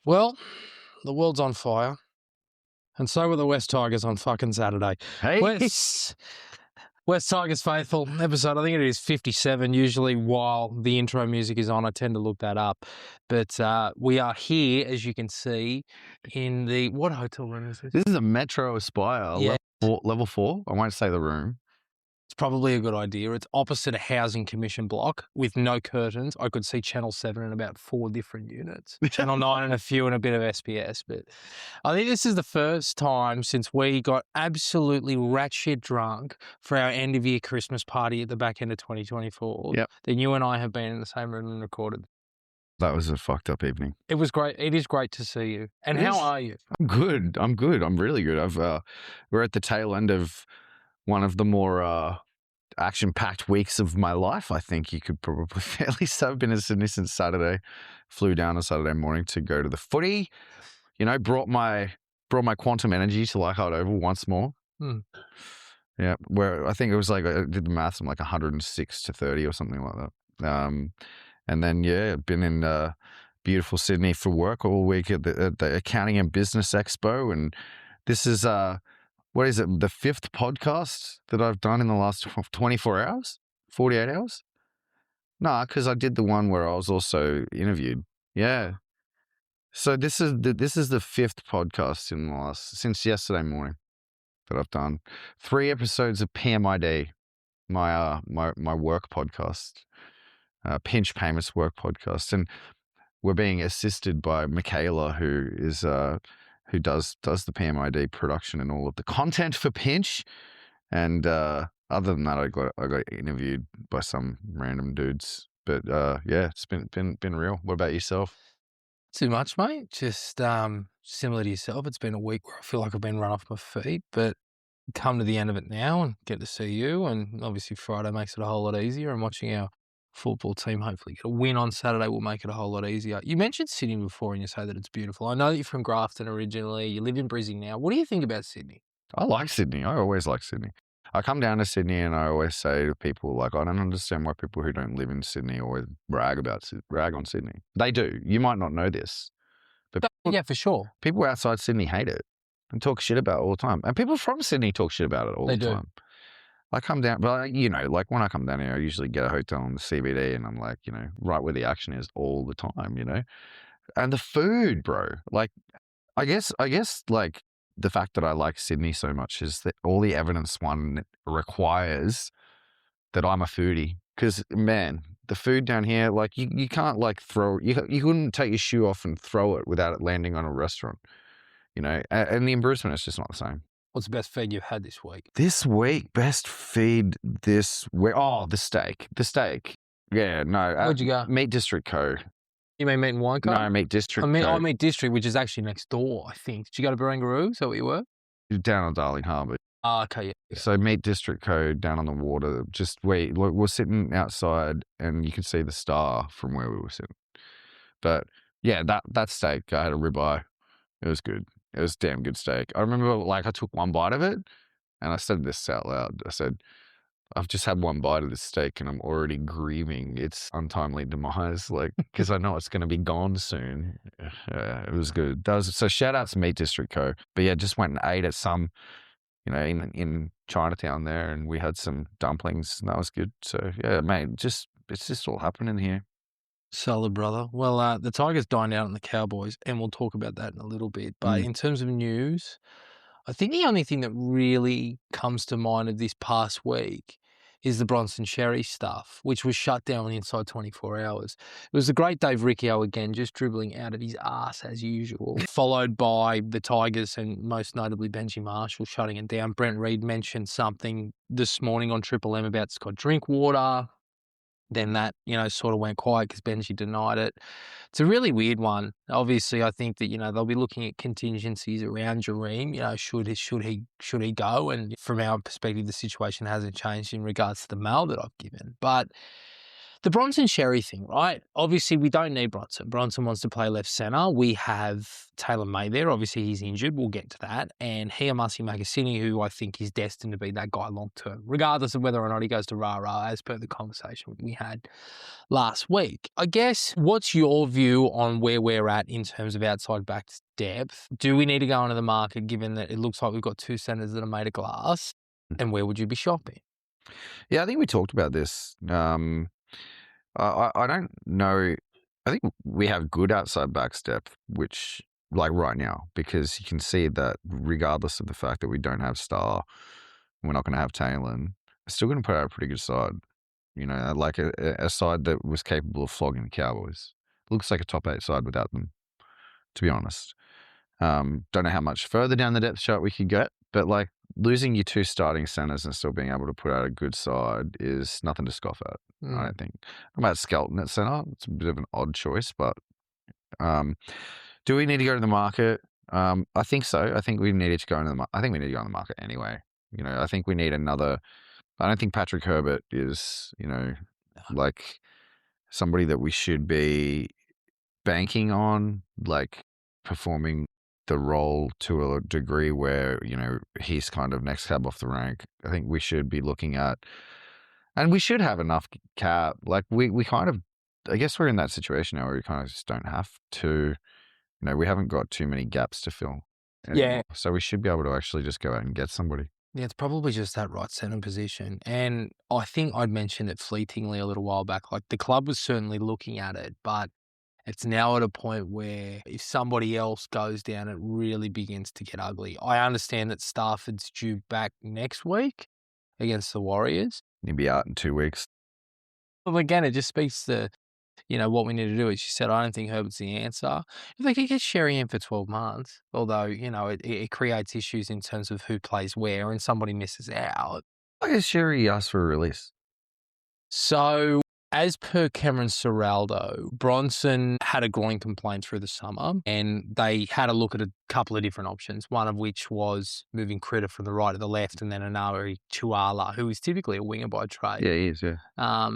Well, the world's on fire, and so were the West Tigers on fucking Saturday. Hey, West Tigers faithful episode. I think it is 57. Usually, while the intro music is on, I tend to look that up. But we are here, as you can see, in the what hotel room is this? this is a Metro Aspire, Yeah. level 4. I won't say the room. It's probably a good idea. It's opposite a housing commission block with no curtains. I could see Channel 7 in about 4 different units. Channel 9 and a few and a bit of SBS. But I think this is the first time since we got absolutely ratshit drunk for our end of year Christmas party at the back end of 2024 Yep. that you and I have been in the same room and recorded. That was a fucked up evening. It was great. It is great to see you. And how are you? I'm good. I'm really good. We're at the tail end of one of the more action-packed weeks of my life. I think you could probably fairly say. I've been in Sydney since Saturday. Flew down on Saturday morning to go to the footy. You know, brought my quantum energy to Leichhardt Oval once more. Yeah, where I think it was like, I did the maths, I'm like 106 to 30 or something like that. And then, yeah, been in beautiful Sydney for work all week at the Accounting and Business Expo. And this is, what is it, the 5th podcast that I've done in the last 24 hours? 48 hours? Nah, because I did the one where I was also interviewed. Yeah. So this is the 5th podcast in the last, since yesterday morning that I've done. 3 episodes of PMID, my work podcast, Pinch Payments work podcast. And we're being assisted by Michaela, who is, who does the PMID production and all of the content for Pinch. And other than that, I got interviewed by some random dudes. But yeah, it's been real. What about yourself? Too much, mate. Just similar to yourself. It's been a week where I feel like I've been run off my feet, but come to the end of it now and get to see you. And obviously Friday makes it a whole lot easier. And watching our football team hopefully get a win on Saturday will make it a whole lot easier. You mentioned Sydney before and you say that it's beautiful. I know that you're from Grafton originally. You live in Brisbane now. What do you think about Sydney? I like Sydney. I always like Sydney. I come down to Sydney and I always say to people, like, I don't understand why people who don't live in Sydney always brag on Sydney. They do. You might not know this. But people, yeah, for sure. People outside Sydney hate it and talk shit about it all the time. And people from Sydney talk shit about it all the time. I come down, but you know, like when I come down here, I usually get a hotel in the CBD and I'm like, you know, right where the action is all the time, you know. And the food, bro, like, I guess like the fact that I like Sydney so much is that all the evidence one requires that I'm a foodie. Because, man, the food down here, like, you can't, like, you couldn't take your shoe off and throw it without it landing on a restaurant, you know, and the embarrassment is just not the same. What's the best feed you've had this week? This week, best feed this week. Oh, the steak. Yeah, no. Where'd you go? Meat District Co. You mean Meat and Wine Co? No, Meat District Co. Meat District, which is actually next door, I think. Did you go to Barangaroo? Is that where you were? Down on Darling Harbour. Oh, okay, yeah. So Meat District Co. down on the water, just we're sitting outside and you can see the star from where we were sitting. But yeah, that steak, I had a ribeye. It was good. It was damn good steak. I remember, like, I took one bite of it and I said this out loud. I said, I've just had one bite of this steak and I'm already grieving its untimely demise, like, because I know it's going to be gone soon. It was good. So shout out to Meat District Co. But yeah, just went and ate at some, you know, in Chinatown there, and we had some dumplings and that was good. So yeah, mate, it's just all happening here. Solid, brother. Well, the Tigers dined out on the Cowboys, and we'll talk about that in a little bit. But in terms of news, I think the only thing that really comes to mind of this past week is the Bronson Xerri stuff, which was shut down inside 24 hours. It was the great Dave Riccio again, just dribbling out of his ass as usual, followed by the Tigers and most notably Benji Marshall shutting it down. Brent Reed mentioned something this morning on Triple M about Scott Drinkwater. Then that, you know, sort of went quiet because Benji denied it. It's a really weird one. Obviously, I think that, you know, they'll be looking at contingencies around Jareem. You know, should he go? And from our perspective, the situation hasn't changed in regards to the mail that I've given. But The Bronson Xerri thing, right? Obviously, we don't need Bronson. Bronson wants to play left centre. We have Taylor May there. Obviously, he's injured. We'll get to that. And Hiamasi Makasini, who I think is destined to be that guy long term, regardless of whether or not he goes to Rara, as per the conversation we had last week. I guess, what's your view on where we're at in terms of outside backs depth? Do we need to go into the market, given that it looks like we've got two centres that are made of glass? And where would you be shopping? Yeah, I think we talked about this. I don't know. I think we have good outside backs depth, which like right now, because you can see that regardless of the fact that we don't have Star, we're not going to have Taylor, we're still going to put out a pretty good side. You know, like a side that was capable of flogging the Cowboys. Looks like a top 8 side without them, to be honest. Don't know how much further down the depth chart we could get, but like losing your 2 starting centers and still being able to put out a good side is nothing to scoff at. I don't think. I'm about Skelton at center. It's a bit of an odd choice, but do we need to go to the market? I think so. I think we needed to go into the. I think we need to go on the market anyway. You know, I think we need another. I don't think Patrick Herbert is, you know, like somebody that we should be banking on, like performing the role to a degree where, you know, he's kind of next cab off the rank. I think we should be looking at, and we should have enough cap. Like we kind of, I guess we're in that situation now where we kind of just don't have to, you know, we haven't got too many gaps to fill anymore. Yeah. So we should be able to actually just go out and get somebody. Yeah, it's probably just that right centre position. And I think I'd mentioned it fleetingly a little while back. Like the club was certainly looking at it, but it's now at a point where if somebody else goes down, it really begins to get ugly. I understand that Stafford's due back next week against the Warriors. He'll be out in 2 weeks. Well, again, it just speaks to, you know, what we need to do. As you said, I don't think Herbert's the answer. If they could get Xerri in for 12 months, although, you know, it creates issues in terms of who plays where and somebody misses out. I guess Xerri asked for a release. So, as per Cameron Serraldo, Bronson had a groin complaint through the summer and they had a look at a couple of different options, one of which was moving Critter from the right to the left and then Anari Tuala, who is typically a winger by trade. Yeah, he is, yeah.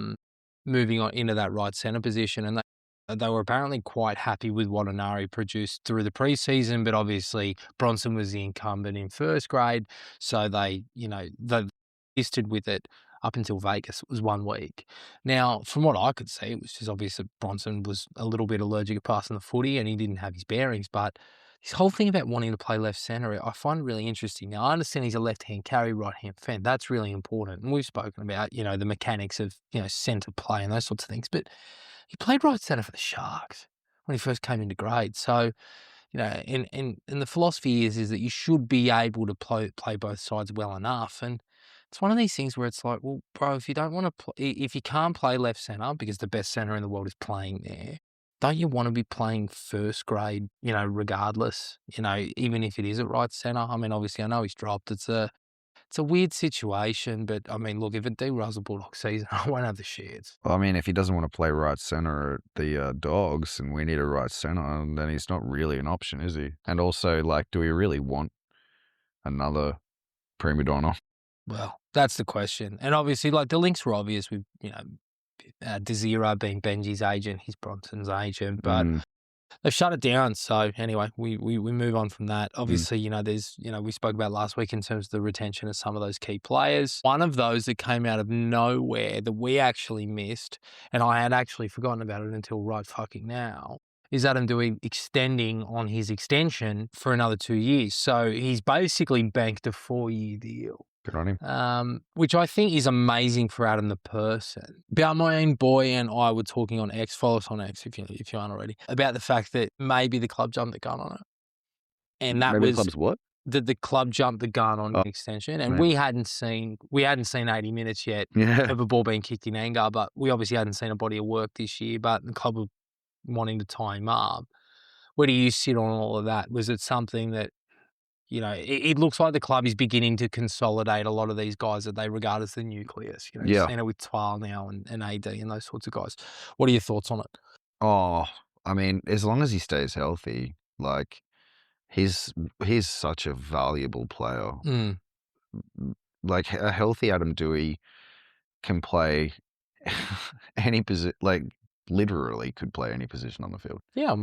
Moving on into that right centre position. And they were apparently quite happy with what Anari produced through the preseason, but obviously Bronson was the incumbent in first grade. So they, you know, they listed with it up until Vegas. It was 1 week. Now, from what I could see, it was just obvious that Bronson was a little bit allergic to passing the footy and he didn't have his bearings. But this whole thing about wanting to play left centre, I find really interesting. Now, I understand he's a left-hand carry, right-hand fend. That's really important. And we've spoken about, you know, the mechanics of, you know, centre play and those sorts of things. But he played right centre for the Sharks when he first came into grade. So, you know, and the philosophy is that you should be able to play both sides well enough. And it's one of these things where it's like, well, bro, if you don't want to if you can't play left centre because the best centre in the world is playing there, don't you want to be playing first grade, you know, regardless, you know, even if it is at right centre? I mean, obviously, I know he's dropped. It's a weird situation, but I mean, look, if it derails the Bulldog season, I won't have the shits. Well, I mean, if he doesn't want to play right centre at the Dogs and we need a right centre, then he's not really an option, is he? And also, like, do we really want another prima donna? Well, that's the question. And obviously, like, the links were obvious with, you know, Desira being Benji's agent, he's Bronson's agent, but they've shut it down. So anyway, we move on from that. Obviously, you know, there's, you know, we spoke about last week in terms of the retention of some of those key players. One of those that came out of nowhere that we actually missed, and I had actually forgotten about it until right fucking now, is Adam Dewey extending on his extension for another 2 years. So he's basically banked a 4-year deal. Good on him. Which I think is amazing for Adam the person. But my own boy and I were talking on X, follow us on X if you aren't already, about the fact that maybe the club jumped the gun on it. And that Maybe was the club's what? the club jumped the gun on the extension. And we hadn't seen 80 minutes yet of a ball being kicked in anger, but we obviously hadn't seen a body of work this year, but the club were wanting to tie him up. Where do you sit on all of that? Was it something that, you know, it looks like the club is beginning to consolidate a lot of these guys that they regard as the nucleus. You know, you've seen it with Twal now and AD and those sorts of guys. What are your thoughts on it? Oh, I mean, as long as he stays healthy, like he's such a valuable player. Like a healthy Adam Dewey can play any position, like literally could play any position on the field. Yeah,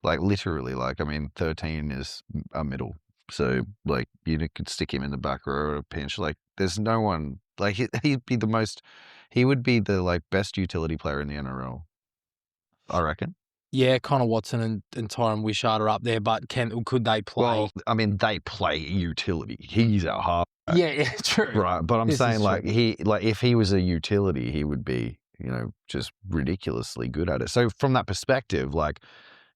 Like literally, like I mean, 13 is a middle, so like you could stick him in the back row at a pinch. Like there's no one like he'd be the most. He would be the like best utility player in the NRL, I reckon. Yeah, Connor Watson and Tyron Wishart are up there, but could they play? Well, I mean, they play utility. He's our half. Yeah, true. Right, but I'm This saying is like true. if he was a utility, he would be, just ridiculously good at it. So from that perspective, like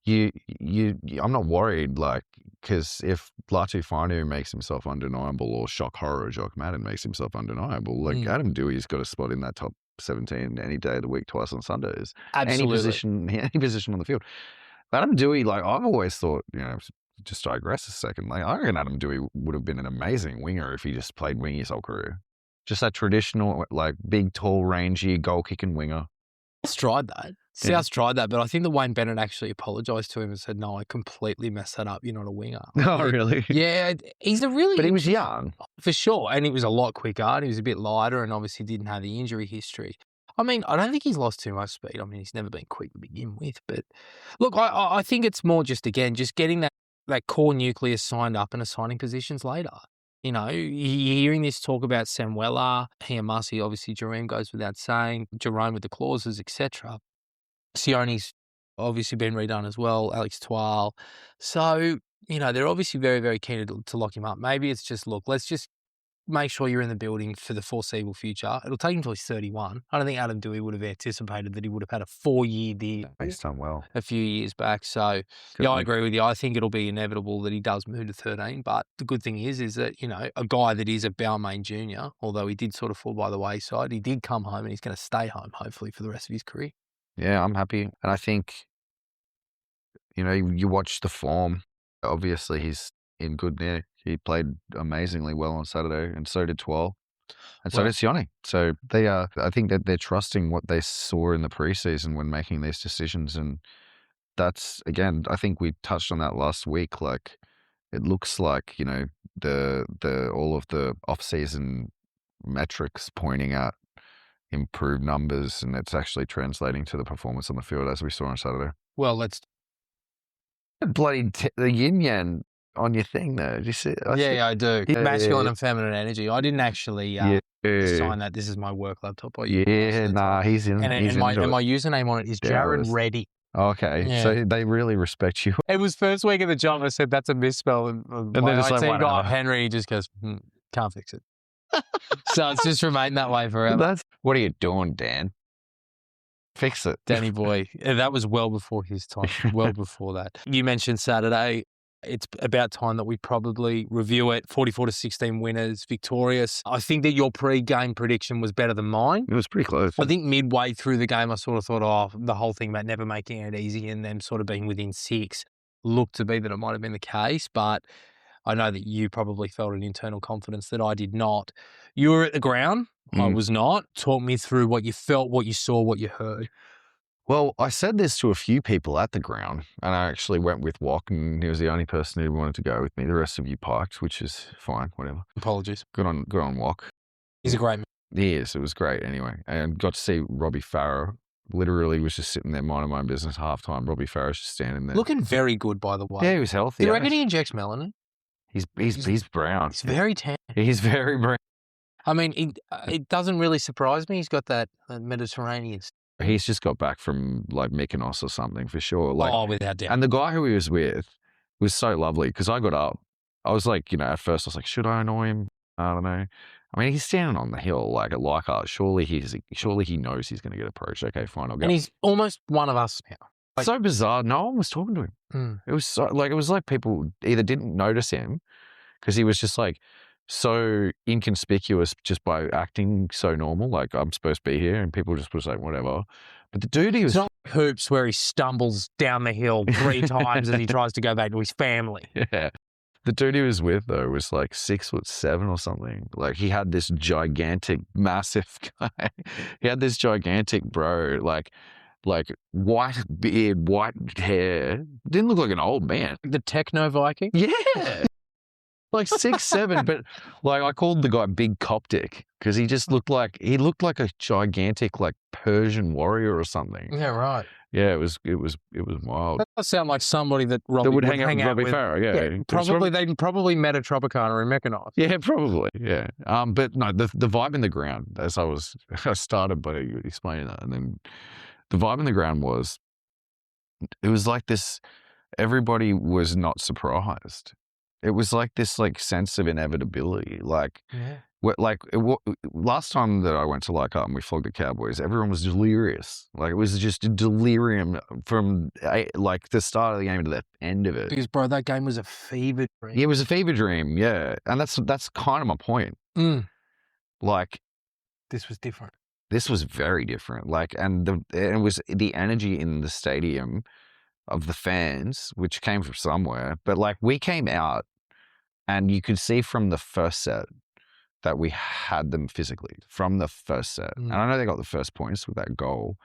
I'm not worried, like, because if Latu Finu makes himself undeniable or Shock Horror or Jock Madden makes himself undeniable, like Adam Dewey's got a spot in that top 17 any day of the week, twice on Sundays. Absolutely. Any position on the field. Adam Dewey, like I've always thought, just digress a second, like I reckon Adam Dewey would have been an amazing winger if he just played wing his whole career. Just that traditional, like big, tall, rangy, goal-kicking winger. South's tried that. South's tried that, but I think the Wayne Bennett actually apologised to him and said, "No, I completely messed that up. You're not a winger." Oh, really? Yeah, he's a really... But he was young. For sure, and he was a lot quicker, and he was a bit lighter, and obviously didn't have the injury history. I mean, I don't think he's lost too much speed. I mean, he's never been quick to begin with. But look, I think it's more just, again, just getting that core nucleus signed up and assigning positions later. You're hearing this talk about Samuela, Hiamasi, obviously Jerome goes without saying, Jerome with the clauses, etc. Sione's obviously been redone as well, Alex Twal. So, they're obviously very, very keen to lock him up. Maybe it's just, look, let's just make sure you're in the building for the foreseeable future. It'll take him until he's 31. I don't think Adam Dewey would have anticipated that he would have had a 4-year deal. He's done well a few years back. So, yeah, I agree with you. I think it'll be inevitable that he does move to 13. But the good thing is that, a guy that is a Balmain junior, although he did sort of fall by the wayside, he did come home and he's going to stay home, hopefully, for the rest of his career. Yeah, I'm happy. And I think, you watch the form. Obviously, he's in good nick. He played amazingly well on Saturday, and so did Twal, and so did Sione. So they I think that they're trusting what they saw in the preseason when making these decisions, and that's, again, I think we touched on that last week. Like, it looks like the all of the off-season metrics pointing at improved numbers, and it's actually translating to the performance on the field as we saw on Saturday. Well, let's bloody the yin yang on your thing there. Did you see it? Yeah, I do. Masculine and feminine energy. I didn't actually sign that. This is my work laptop. He's in. And my username on it is Jared Reedie. Okay, yeah. So they really respect you. It was first week of the job. I said that's a misspell, and my IT guy Henry just goes, can't fix it. So it's just remained that way forever. What are you doing, Dan? Fix it, Danny boy. That was well before his time. Well before that. You mentioned Saturday. It's about time that we probably review it. 44-16 winners, victorious. I think that your pre-game prediction was better than mine. It was pretty close. I think midway through the game, I sort of thought, the whole thing about never making it easy and them sort of being within 6 looked to be that it might have been the case. But I know that you probably felt an internal confidence that I did not. You were at the ground. I was not. Talk me through what you felt, what you saw, what you heard. Well, I said this to a few people at the ground, and I actually went with Wok, and he was the only person who wanted to go with me. The rest of you parked, which is fine, whatever. Apologies. Good on Wok. He's a great man. He is. It was great anyway. And got to see Robbie Farah. Literally was just sitting there minding my own business half-time. Robbie Farah's just standing there. Looking very good, by the way. Yeah, he was healthy. Do you reckon he injects melanin? He's brown. He's very tan. He's very brown. I mean, it doesn't really surprise me. He's got that Mediterranean. He's just got back from like Mykonos or something for sure. Like, without doubt. And the guy who he was with was so lovely because I got up. I was like, at first I was like, should I annoy him? I don't know. I mean, he's standing on the hill like at Leichhardt. Surely he knows he's going to get approached. Okay, fine, I'll go. And he's almost one of us now. Like, so bizarre. No one was talking to him. It was like people either didn't notice him because he was just like so inconspicuous just by acting so normal. Like, I'm supposed to be here, and people just was like, whatever. But the dude, he was... It's not like Hoops where he stumbles down the hill 3 times as he tries to go back to his family. Yeah. The dude he was with, though, was like 6'7" or something. Like, he had this gigantic, massive guy. He had this gigantic bro, like white beard, white hair. Didn't look like an old man. The Techno Viking? Yeah. Like 6'7", but like I called the guy Big Coptic because he just looked like a gigantic like Persian warrior or something. Yeah, right. Yeah, it was wild. That does sound like somebody that Robbie That would would hang out with Robbie Farah, yeah. Probably they probably met at Tropicana and mechanized. Yeah, probably, yeah. But no, the vibe in the ground, as I started by explaining that, and then the vibe in the ground was, it was like this, everybody was not surprised. It was like this sense of inevitability. Like, last time that I went to Leichhardt and we flogged the Cowboys, everyone was delirious. Like, it was just a delirium from like the start of the game to the end of it. Because, bro, that game was a fever dream. It was a fever dream, yeah. And that's kind of my point. Like, this was different. This was very different. Like, and it was the energy in the stadium of the fans, which came from somewhere. But like, we came out and you could see from the first set that we had them physically from the first set. And I know they got the first points with that goal.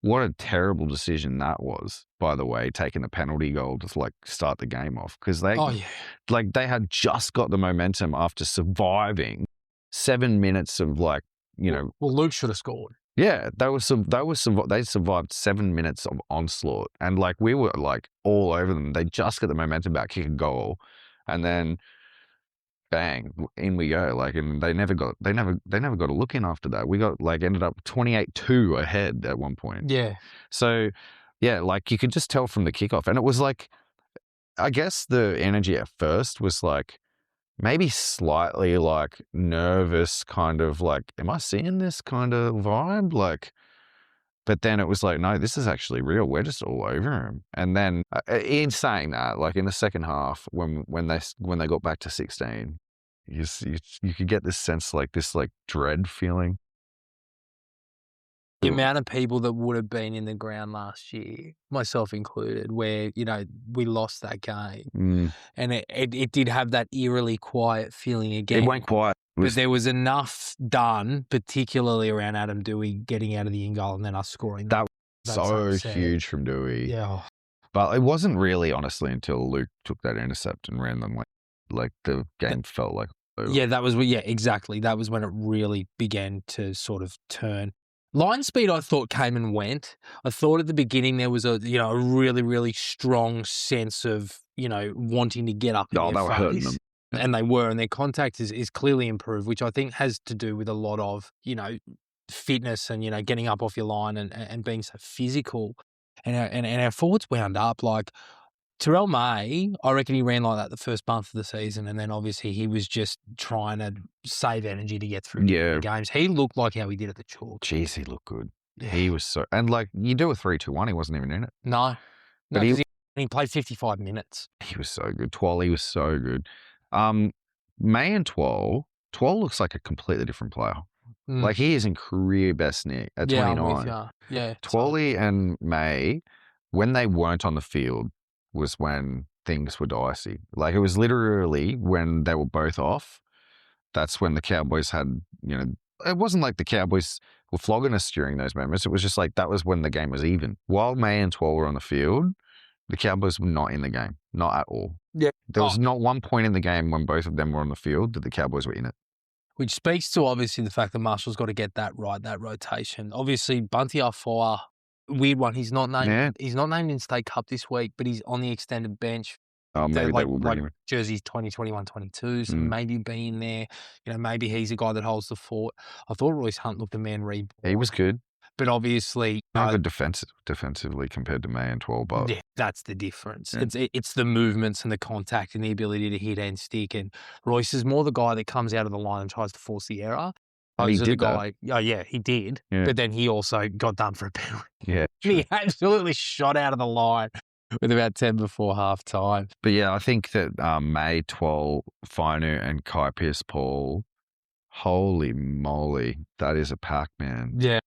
What a terrible decision that was, by the way, taking the penalty goal to like start the game off. Because they had just got the momentum after surviving 7 minutes of like, well, Luke should have scored. Yeah, they survived 7 minutes of onslaught, and like we were like all over them. They just got the momentum back, kick a goal, and then bang, in we go. Like, and they never got a look in after that. We got ended up 28-2 ahead at one point. Yeah. So yeah, like you could just tell from the kickoff, and it was like, I guess the energy at first was like, maybe slightly like nervous, kind of like, am I seeing this kind of vibe? Like, but then it was like, no, this is actually real. We're just all over him. And then in saying that, like in the second half, when they got back to 16, you could get this sense, like this like dread feeling. The amount of people that would have been in the ground last year, myself included, where, we lost that game. And it did have that eerily quiet feeling again. It went quiet. But there was enough done, particularly around Adam Dewey getting out of the in-goal and then us scoring. That was so huge from Dewey. Yeah. But it wasn't really, honestly, until Luke took that intercept and ran them like the game felt like over. Yeah, exactly. That was when it really began to sort of turn. Line speed, I thought, came and went. I thought at the beginning there was a really, really strong sense of, wanting to get up in their they were face. hurting them. And they were, and their contact is clearly improved, which I think has to do with a lot of, fitness and, getting up off your line and being so physical. And our forwards wound up like Terrell May, I reckon he ran like that the first month of the season, and then obviously he was just trying to save energy to get through the games. He looked like how he did at the Chalk. Jeez, he looked good. Yeah. He was so, and like you do a 3-2-1, he wasn't even in it. No, but he played 55 minutes. He was so good. Twally was so good. May and Twal looks like a completely different player. Like he is in career best nick at 29. I'm with you. Yeah, Twally and May, when they weren't on the field, was when things were dicey. Like it was literally when they were both off. That's when the Cowboys had, it wasn't like the Cowboys were flogging us during those moments. It was just like that was when the game was even. While May and Twal were on the field, the Cowboys were not in the game, not at all. Yeah, there was not one point in the game when both of them were on the field that the Cowboys were in it. Which speaks to obviously the fact that Marshall's got to get that right, that rotation. Obviously, Bunty Afoa, weird one. He's not named. Yeah. He's not named in State Cup this week, but he's on the extended bench. Oh, maybe they will bring him in. Jerseys 2021-22, so maybe be in there. Maybe he's a guy that holds the fort. I thought Royce Hunt looked a man reborn. He was good. But obviously, not good defensively compared to May and 12, but yeah, that's the difference. Yeah. It's the movements and the contact and the ability to hit and stick. And Royce is more the guy that comes out of the line and tries to force the error. He did that. Oh yeah, he did. Yeah. But then he also got done for a penalty. Yeah, he absolutely shot out of the line with about 10 before half time. But yeah, I think that May, 12, Finu, and Kai Pierce-Paul, holy moly, that is a pack, man. Yeah.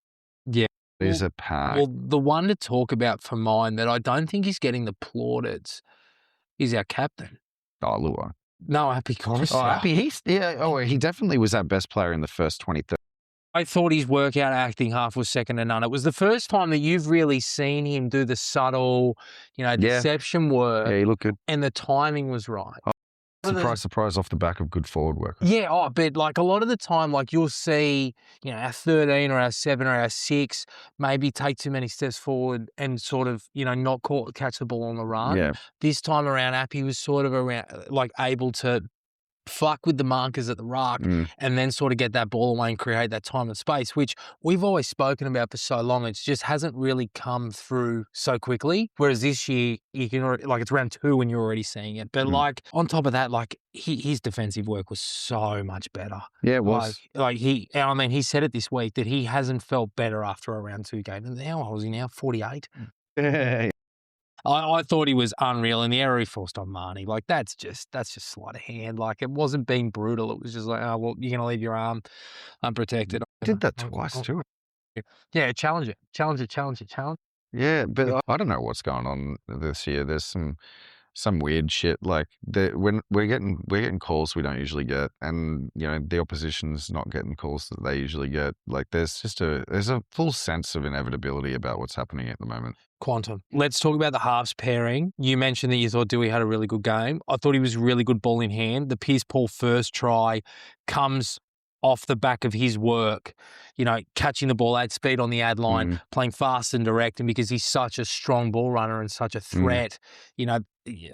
Yeah. It is a pack. Well, the one to talk about for mine that I don't think he's getting the plaudits is our captain. Oh, Lua. No, Happy Coruscant. Oh, Happy, he definitely was our best player in the first 23. I thought his workout acting half was second to none. It was the first time that you've really seen him do the subtle, deception work. Yeah, he looked good. And the timing was right. Surprise, surprise, off the back of good forward work. Yeah, but like a lot of the time, like you'll see, our 13 or our 7 or our 6 maybe take too many steps forward and sort of, not catch the ball on the run. Yeah. This time around, Appy was sort of around, like able to fuck with the markers at the ruck and then sort of get that ball away and create that time and space, which we've always spoken about for so long. It just hasn't really come through so quickly. Whereas this year, you can already, like, it's round 2 and you're already seeing it. But like on top of that, like his defensive work was so much better. Yeah, it was. He said it this week that he hasn't felt better after a round 2 game. And how old is he now? 48. Yeah. I thought he was unreal, and the error he forced on Marnie, like that's just sleight of hand. Like it wasn't being brutal. It was just like, oh well, you're gonna leave your arm unprotected. Did that twice too. Yeah, challenge it. Yeah, but I don't know what's going on this year. There's some weird shit. Like when we're getting calls we don't usually get, and the opposition's not getting calls that they usually get. Like there's a full sense of inevitability about what's happening at the moment. Quantum. Let's talk about the halves pairing. You mentioned that you thought Dewey had a really good game. I thought he was really good ball in hand. The Pierce Paul first try comes off the back of his work, catching the ball at speed on the ad line, playing fast and direct, and because he's such a strong ball runner and such a threat, a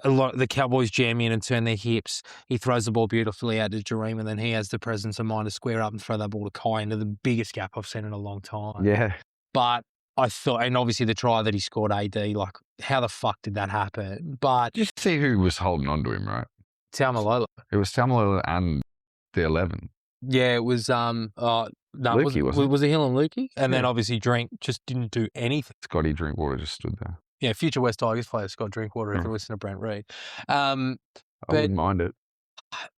lot the Cowboys jam in and turn their hips. He throws the ball beautifully out to Xerri, and then he has the presence of mind to square up and throw that ball to Kai into the biggest gap I've seen in a long time. Yeah. But I thought, and obviously the try that he scored AD, like how the fuck did that happen? But just see who was holding on to him, right? Taumalola. It was Taumalola and the 11. Yeah, it was Lukey, was it Hill and Lukey? And then obviously Drink just didn't do anything. Scotty Drinkwater just stood there. Yeah, future West Tigers player Scott Drinkwater if you listen to Brent Reed. I wouldn't mind it.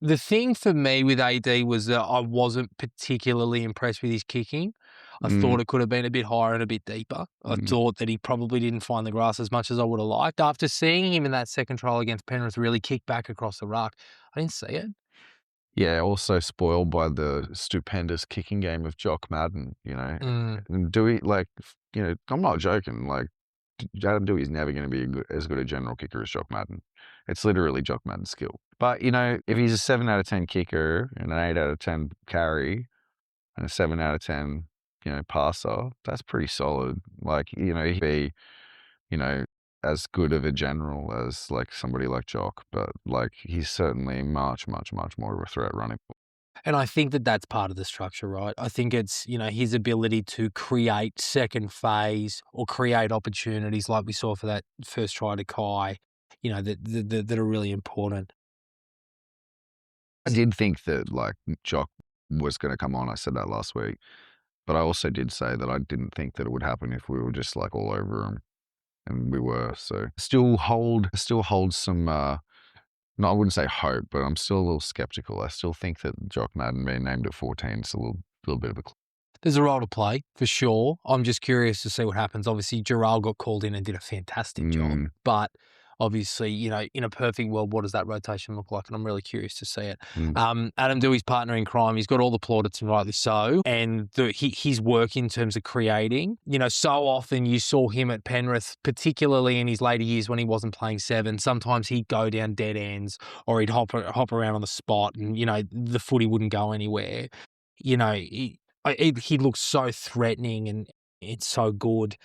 The thing for me with AD was that I wasn't particularly impressed with his kicking. I thought it could have been a bit higher and a bit deeper. I thought that he probably didn't find the grass as much as I would have liked. After seeing him in that second trial against Penrith really kick back across the ruck, I didn't see it. Yeah, also spoiled by the stupendous kicking game of Jock Madden, And Dewey, I'm not joking, like, Adam Dewey's never going to be as good a general kicker as Jock Madden. It's literally Jock Madden's skill. But, if he's a 7 out of 10 kicker and an 8 out of 10 carry and a 7 out of 10, passer, that's pretty solid. Like, he'd be, as good of a general as like somebody like Jock, but like he's certainly much, much, much more of a threat running. And I think that that's part of the structure, right? I think it's, his ability to create second phase or create opportunities like we saw for that first try to Kai, that are really important. I did think that like Jock was going to come on. I said that last week, but I also did say that I didn't think that it would happen if we were just like all over him. And we were, so still hold some, no, I wouldn't say hope, but I'm still a little skeptical. I still think that Jock Madden being named at 14 is a little bit of a There's a role to play, for sure. I'm just curious to see what happens. Obviously, Gerald got called in and did a fantastic job, but obviously, in a perfect world, what does that rotation look like? And I'm really curious to see it. Adam Dewey's partner in crime. He's got all the plaudits, and rightly so. And his work in terms of creating, so often you saw him at Penrith, particularly in his later years when he wasn't playing 7. Sometimes he'd go down dead ends or he'd hop around on the spot and, the footy wouldn't go anywhere. He looks so threatening and it's so good.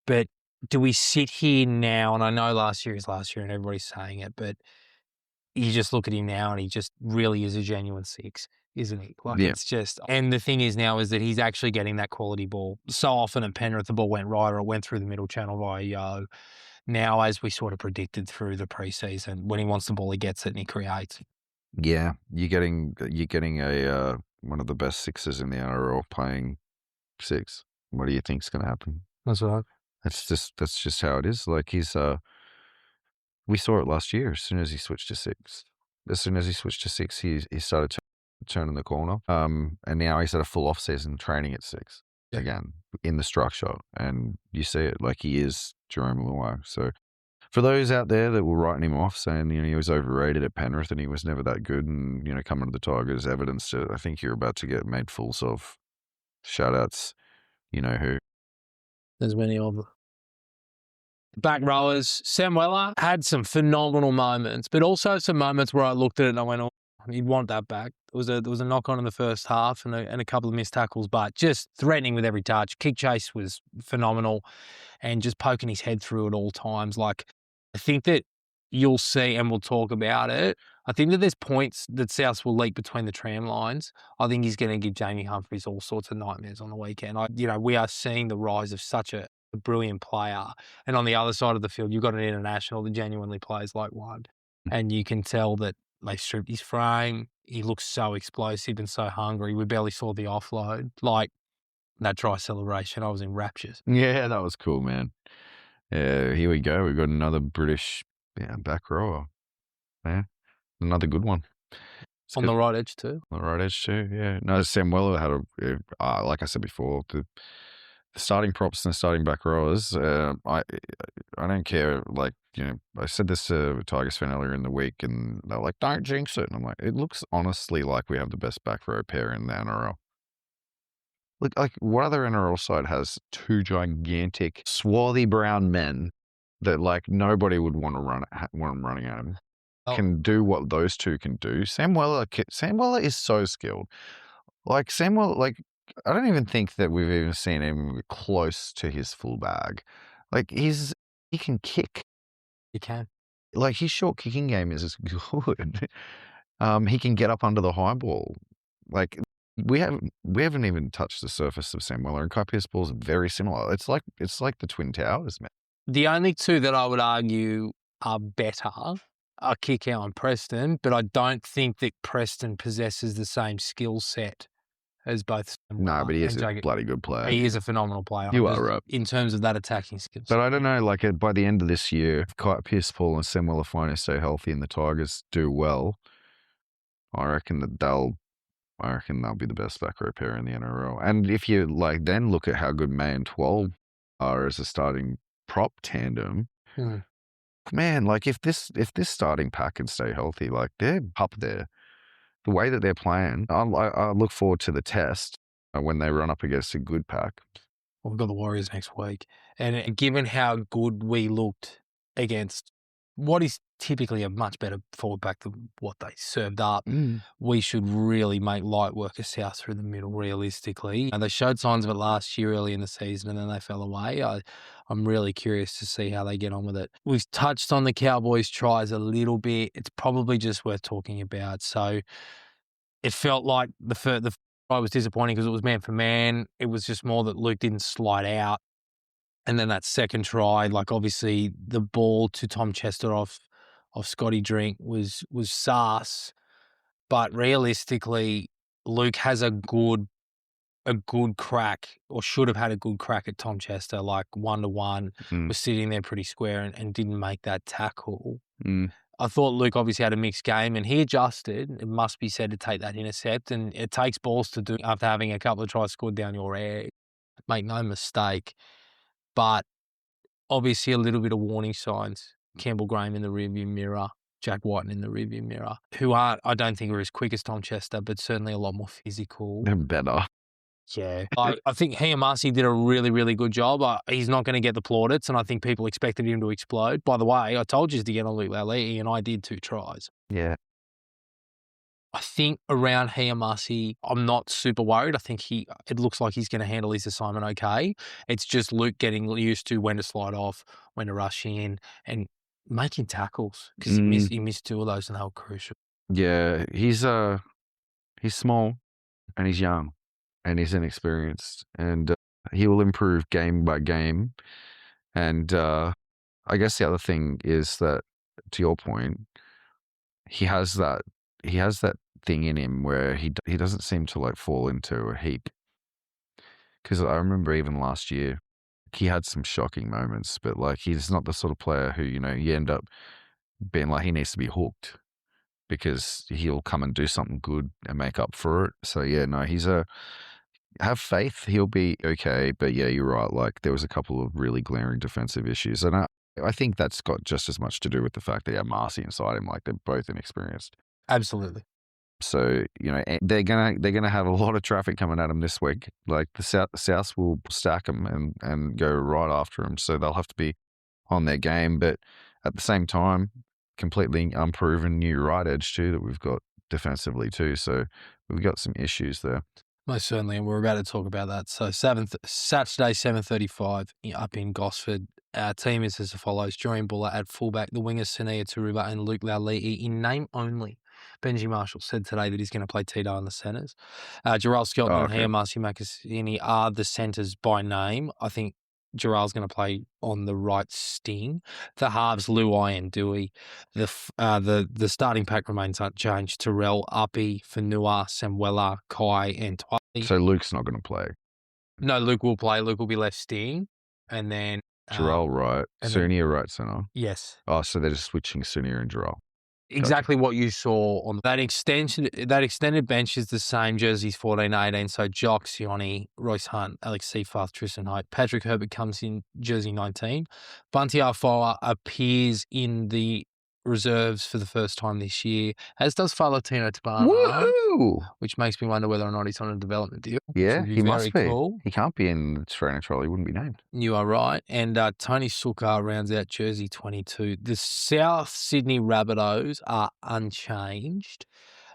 But do we sit here now, and I know last year is last year and everybody's saying it, but you just look at him now and he just really is a genuine 6, isn't he? Like it's just, and the thing is now is that he's actually getting that quality ball. So often at Penrith, the ball went right or it went through the middle channel via Yo. Now, as we sort of predicted through the preseason, when he wants the ball, he gets it and he creates. Yeah, you're getting a one of the best 6s in the NRL playing 6. What do you think's going to happen? That's right. That's just how it is. Like we saw it last year. As soon as he switched to 6, he started turning the corner. And now he's had a full off season training at 6 again in the structure, and you see it. Like he is Jerome Luai. So for those out there that were writing him off, saying he was overrated at Penrith and he was never that good, and coming to the Tigers, evidence to, I think you're about to get made fools of. Shout outs, who. There's many of them. Back rowers, Samuela had some phenomenal moments, but also some moments where I looked at it and I went, oh, you'd want that back. There was a knock on in the first half and a couple of missed tackles, but just threatening with every touch. Kick chase was phenomenal and just poking his head through at all times. Like, I think that you'll see, and we'll talk about it, I think that there's points that Souths will leak between the tram lines. I think he's going to give Jamie Humphries all sorts of nightmares on the weekend. We are seeing the rise of such a brilliant player. And on the other side of the field, you've got an international that genuinely plays like one. And you can tell that they stripped his frame. He looks so explosive and so hungry. We barely saw the offload. Like, that try celebration, I was in raptures. Yeah, that was cool, man. Here we go. We've got another British back rower. Yeah, another good one. On the right edge too. On the right edge too, yeah. No, Sam Weller had like I said before, the starting props and the starting back rowers. I don't care. Like, I said this to a Tigers fan earlier in the week, and they're like, "Don't jinx it." And I'm like, it looks honestly like we have the best back row pair in the NRL. Look, like, what other NRL side has two gigantic, swarthy brown men that, like, nobody would want them running at him? Can do what those two can do. Sam Weller is so skilled. Like, I don't even think that we've even seen him close to his full bag. Like, he can kick. He can. Like, his short kicking game is good. He can get up under the high ball. Like, we haven't even touched the surface of Sam Weller, and Kai Pearce-Ball's very similar. It's like the Twin Towers, man. The only two that I would argue are better are Kikau and Preston, but I don't think that Preston possesses the same skill set as both. No, but he is a bloody good player. He is a phenomenal player. You are right. In terms of that attacking skill set. But I don't know, like, by the end of this year, if Kai Pearce-Ball and Sam Weller stay healthy and the Tigers do well, I reckon they'll be the best back row pair in the NRL. And if you then look at how good May and 12 are as a starting prop tandem, man, like, if this starting pack can stay healthy, like, they're up there. The way that they're playing, I look forward to the test when they run up against a good pack. Well, we've got the Warriors next week, and given how good we looked against what is typically a much better forward back than what they served up, we should really make light work of South through the middle, realistically. They showed signs of it last year early in the season, and then they fell away. I'm really curious to see how they get on with it. We've touched on the Cowboys' tries a little bit. It's probably just worth talking about. So it felt like the try was disappointing because it was man for man. It was just more that Luke didn't slide out. And then that second try, like, obviously the ball to Tom Chester off Scotty Drink was sus, but realistically, Luke has a good crack, or should have had a good crack at Tom Chester, like 1-to-1, was sitting there pretty square and didn't make that tackle. I thought Luke obviously had a mixed game, and he adjusted, it must be said, to take that intercept, and it takes balls to do after having a couple of tries scored down your air. Make no mistake. But obviously a little bit of warning signs. Campbell Graham in the rearview mirror, Jack Whiten in the rearview mirror, who I don't think are as quick as Tom Chester, but certainly a lot more physical. They're better. Yeah. I think Hiamasi did a really, really good job. He's not going to get the plaudits, and I think people expected him to explode. By the way, I told you to get on Luke Lalii, and I did 2 tries. Yeah. I think around Hiamasi, I'm not super worried. I think it looks like he's going to handle his assignment okay. It's just Luke getting used to when to slide off, when to rush in, and making tackles, because he missed 2 of those, and they were crucial. Yeah, he's small, and he's young, and he's inexperienced, and he will improve game by game. And I guess the other thing is that, to your point, he has that thing in him where he doesn't seem to fall into a heap. Because I remember even last year, he had some shocking moments, but he's not the sort of player who, you end up being like, he needs to be hooked, because he'll come and do something good and make up for it. So yeah, no, have faith, he'll be okay. But yeah, you're right. There was a couple of really glaring defensive issues, and I think that's got just as much to do with the fact that he had Marcy inside him. They're both inexperienced. Absolutely. So, they're gonna have a lot of traffic coming at them this week. The South will stack them and go right after them. So they'll have to be on their game, but at the same time, completely unproven new right edge too that we've got defensively too. So we've got some issues there. Most certainly, and we're about to talk about that. So Saturday, 7:35 up in Gosford. Our team is as follows: Julian Buller at fullback, the wingers Sunia Turuva and Luke Laulii in name only. Benji Marshall said today that he's going to play Tito in the centres. Gerald Skelton and Hiamasi Makasini are the centres by name. I think Gerald's going to play on the right sting. The halves, Luai and Dewey. The starting pack remains unchanged. Terrell, Uppy, Fanua, Samuela, Kai, and Twali. So Luke's not going to play. No, Luke will play. Luke will be left sting. And then Gerald right. Sunia right centre. Yes. Oh, so they're just switching Sunia and Gerald. Exactly what you saw on that extension. That extended bench is the same jerseys 14-18. So Jock, Sione, Royce Hunt, Alex Seafarth, Tristan Hope. Patrick Herbert comes in jersey 19. Bunty Afoa appears in the reserves for the first time this year, as does Falatino Tabana, which makes me wonder whether or not he's on a development deal. Yeah, he must be. Cool. He can't be in the trainer trolley. He wouldn't be named. You are right. And Tony Sukkar rounds out jersey 22. The South Sydney Rabbitohs are unchanged.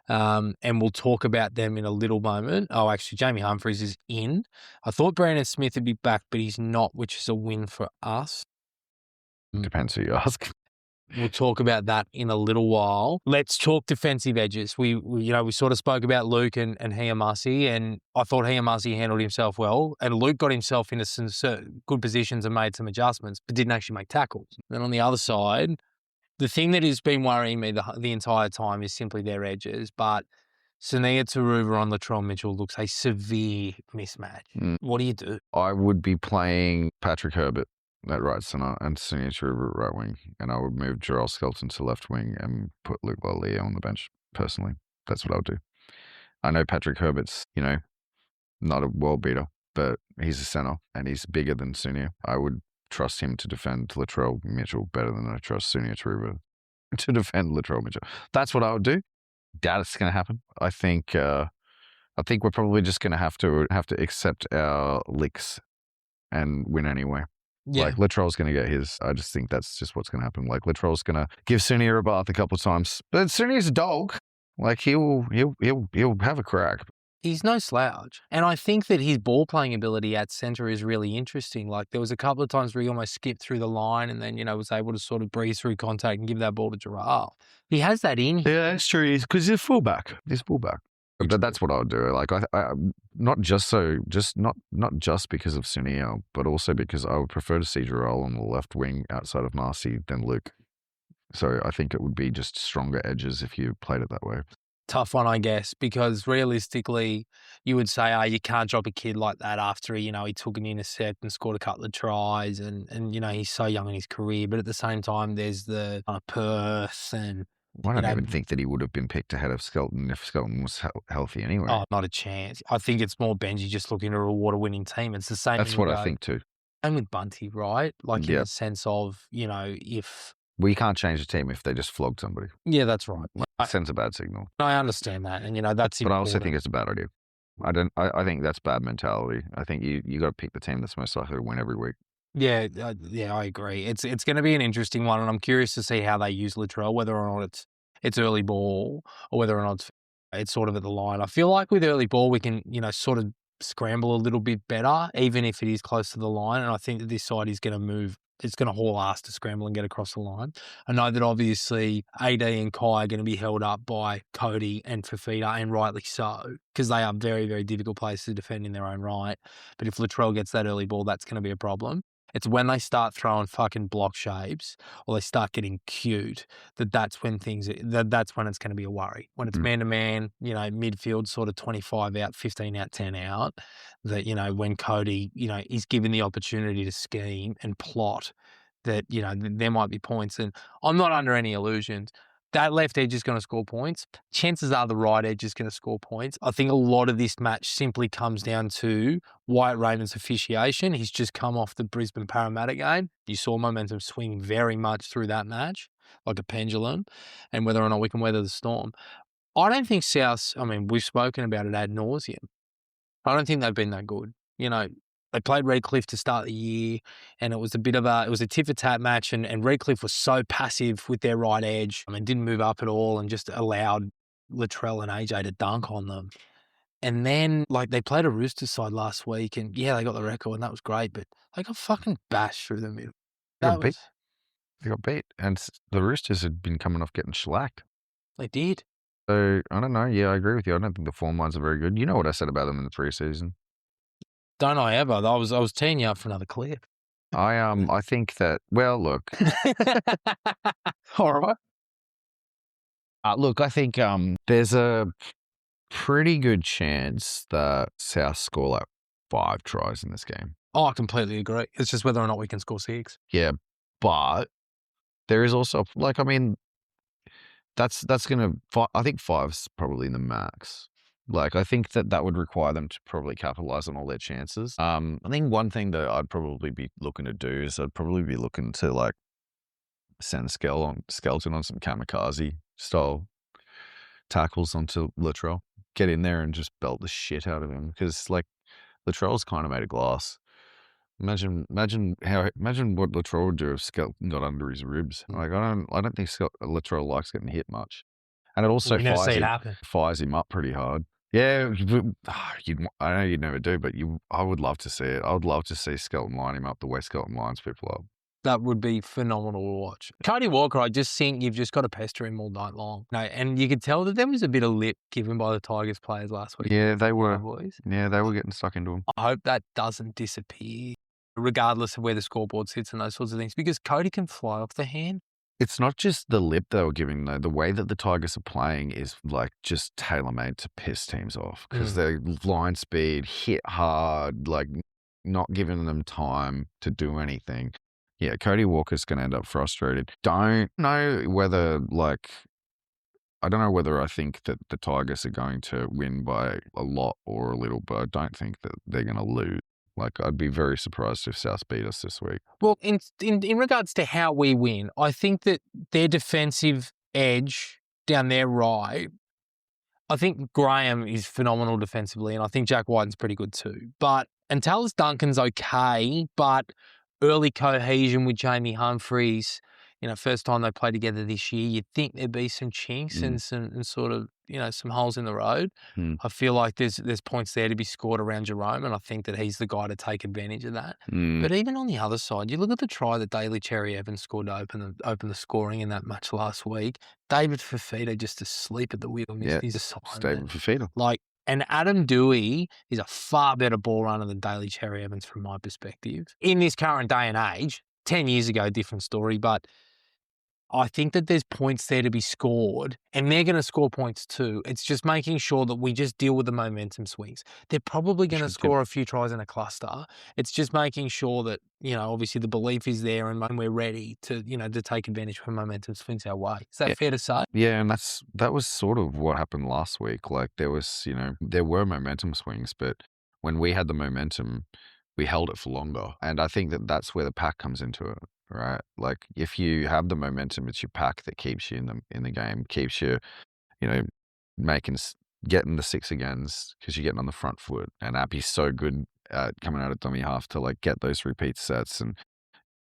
And we'll talk about them in a little moment. Oh, actually, Jamie Humphries is in. I thought Brandon Smith would be back, but he's not, which is a win for us. Depends who you ask. We'll talk about that in a little while. Let's talk defensive edges. We sort of spoke about Luke and Hiamasi, and I thought Hiamasi handled himself well, and Luke got himself into some good positions and made some adjustments, but didn't actually make tackles. And on the other side, the thing that has been worrying me the entire time is simply their edges, but Sunia Turuva on Latrell Mitchell looks a severe mismatch. What do you do? I would be playing Patrick Herbert at right centre and Sunia Turuva at right wing, and I would move Gerald Skelton to left wing and put Luke Laulii on the bench, personally. That's what I would do. I know Patrick Herbert's, not a world beater, but he's a centre and he's bigger than Sunia. I would trust him to defend Latrell Mitchell better than I trust Sunia Turuva to defend Latrell Mitchell. That's what I would do. Doubt it's going to happen. I think we're probably just going to have to accept our licks and win anyway. Yeah. Like Latrell's going to get his. I just think that's just what's going to happen. Like Latrell's going to give Sunia a bath a couple of times, but Sunia's a dog. Like he'll have a crack. He's no slouch. And I think that his ball playing ability at centre is really interesting. Like there was a couple of times where he almost skipped through the line and then, was able to sort of breeze through contact and give that ball to Giraffe. He has that in him. Yeah, that's true. Because he's a fullback. But that's what I would do. Like I not just because of Sunia, but also because I would prefer to see Latrell on the left wing outside of Marcy than Luke. So I think it would be just stronger edges if you played it that way. Tough one, I guess, because realistically, you would say, you can't drop a kid like that after he took an intercept and scored a couple of tries, and he's so young in his career. But at the same time, there's the Perth and. I don't even think that he would have been picked ahead of Skelton if Skelton was healthy anyway. Oh, not a chance. I think it's more Benji just looking to reward a winning team. It's the same. That's what I think too. And with Bunty, right? Like in the sense of, if... We can't change the team if they just flogged somebody. Yeah, that's right. That sends a bad signal. I understand that. And, that's important. But I also think it's a bad idea. I think that's bad mentality. I think you got to pick the team that's most likely to win every week. Yeah, I agree. It's going to be an interesting one, and I'm curious to see how they use Latrell, whether or not it's early ball or whether or not it's sort of at the line. I feel like with early ball, we can, sort of scramble a little bit better, even if it is close to the line. And I think that this side is going to move. It's going to haul ass to scramble and get across the line. I know that obviously AD and Kai are going to be held up by Cody and Fafita, and rightly so, because they are very, very difficult players to defend in their own right. But if Latrell gets that early ball, that's going to be a problem. It's when they start throwing fucking block shapes or they start getting cute that's when that's when it's going to be a worry. When it's man-to-man, midfield sort of 25 out, 15 out, 10 out, that, when Cody, is given the opportunity to scheme and plot, that, there might be points. And I'm not under any illusions. That left edge is going to score points. Chances are the right edge is going to score points. I think a lot of this match simply comes down to Wyatt Raymond's officiation. He's just come off the Brisbane Parramatta game. You saw momentum swing very much through that match, like a pendulum, and whether or not we can weather the storm. I don't think South, we've spoken about it ad nauseum. I don't think they've been that good. they played Redcliffe to start the year, and it was a tit for tat match, and Redcliffe was so passive with their right edge and didn't move up at all and just allowed Latrell and AJ to dunk on them. And then, like, they played a Roosters side last week, and yeah, they got the record, and that was great, but they got fucking bashed through the middle. They That got beat. was They got beat, and the Roosters had been coming off getting shellacked. They did. So I don't know. Yeah, I agree with you. I don't think the form lines are very good. You know what I said about them in the preseason. Don't I ever? I was teeing you up for another clip. I think that. Well, look. All right. Look, I think there's a pretty good chance that South score like 5 tries in this game. Oh, I completely agree. It's just whether or not we can score 6. Yeah, but there is also like, I mean, that's gonna. I think 5's probably the max. Like, I think that would require them to probably capitalize on all their chances. I think one thing that I'd probably be looking to do is I'd probably be looking to like send Skelton on some kamikaze style tackles onto Latrell. Get in there and just belt the shit out of him, because like Latrell's kind of made of glass. Imagine what Latrell would do if Skelton got under his ribs. Like, I don't think Latrell likes getting hit much, and it also You never see it happen. fires him up pretty hard. Yeah, I know you'd never do, but I would love to see it. I would love to see Skelton line him up the way Skelton lines people up. That would be phenomenal to watch. Cody Walker, I just think you've just got to pester him all night long. No, and you could tell that there was a bit of lip given by the Tigers players last week. Yeah, they were. Cowboys. Yeah, they were getting stuck into him. I hope that doesn't disappear, regardless of where the scoreboard sits and those sorts of things, because Cody can fly off the hand. It's not just the lip they were giving, though. The way that the Tigers are playing is like just tailor-made to piss teams off, because their line speed, hit hard, like not giving them time to do anything. Yeah, Cody Walker's going to end up frustrated. I don't know whether I think that the Tigers are going to win by a lot or a little, but I don't think that they're going to lose. Like, I'd be very surprised if South beat us this week. Well, in regards to how we win, I think that their defensive edge down their right, I think Graham is phenomenal defensively, and I think Jack Whiten's pretty good too. And Talis Duncan's okay, but early cohesion with Jamie Humphries, first time they play together this year, you'd think there'd be some chinks and sort of, some holes in the road. I feel like there's points there to be scored around Jerome, and I think that he's the guy to take advantage of that. But even on the other side, you look at the try that Daly Cherry Evans scored to open the scoring in that match last week. David Fafita just asleep at the wheel missed his assignment. David Fafita. And Adam Dewey is a far better ball runner than Daly Cherry Evans from my perspective. In this current day and age, 10 years ago, different story, but I think that there's points there to be scored, and they're going to score points too. It's just making sure that we just deal with the momentum swings. They're probably going to score a few tries in a cluster. It's just making sure that, obviously the belief is there and when we're ready to, to take advantage when momentum swings our way. Is that fair to say? Yeah, and that was sort of what happened last week. Like, there were momentum swings, but when we had the momentum, we held it for longer. And I think that that's where the pack comes into it. Right, like if you have the momentum, it's your pack that keeps you in the game, keeps you, getting the 6 agains, because you're getting on the front foot. And Appy's so good at coming out of dummy half to like get those repeat sets. And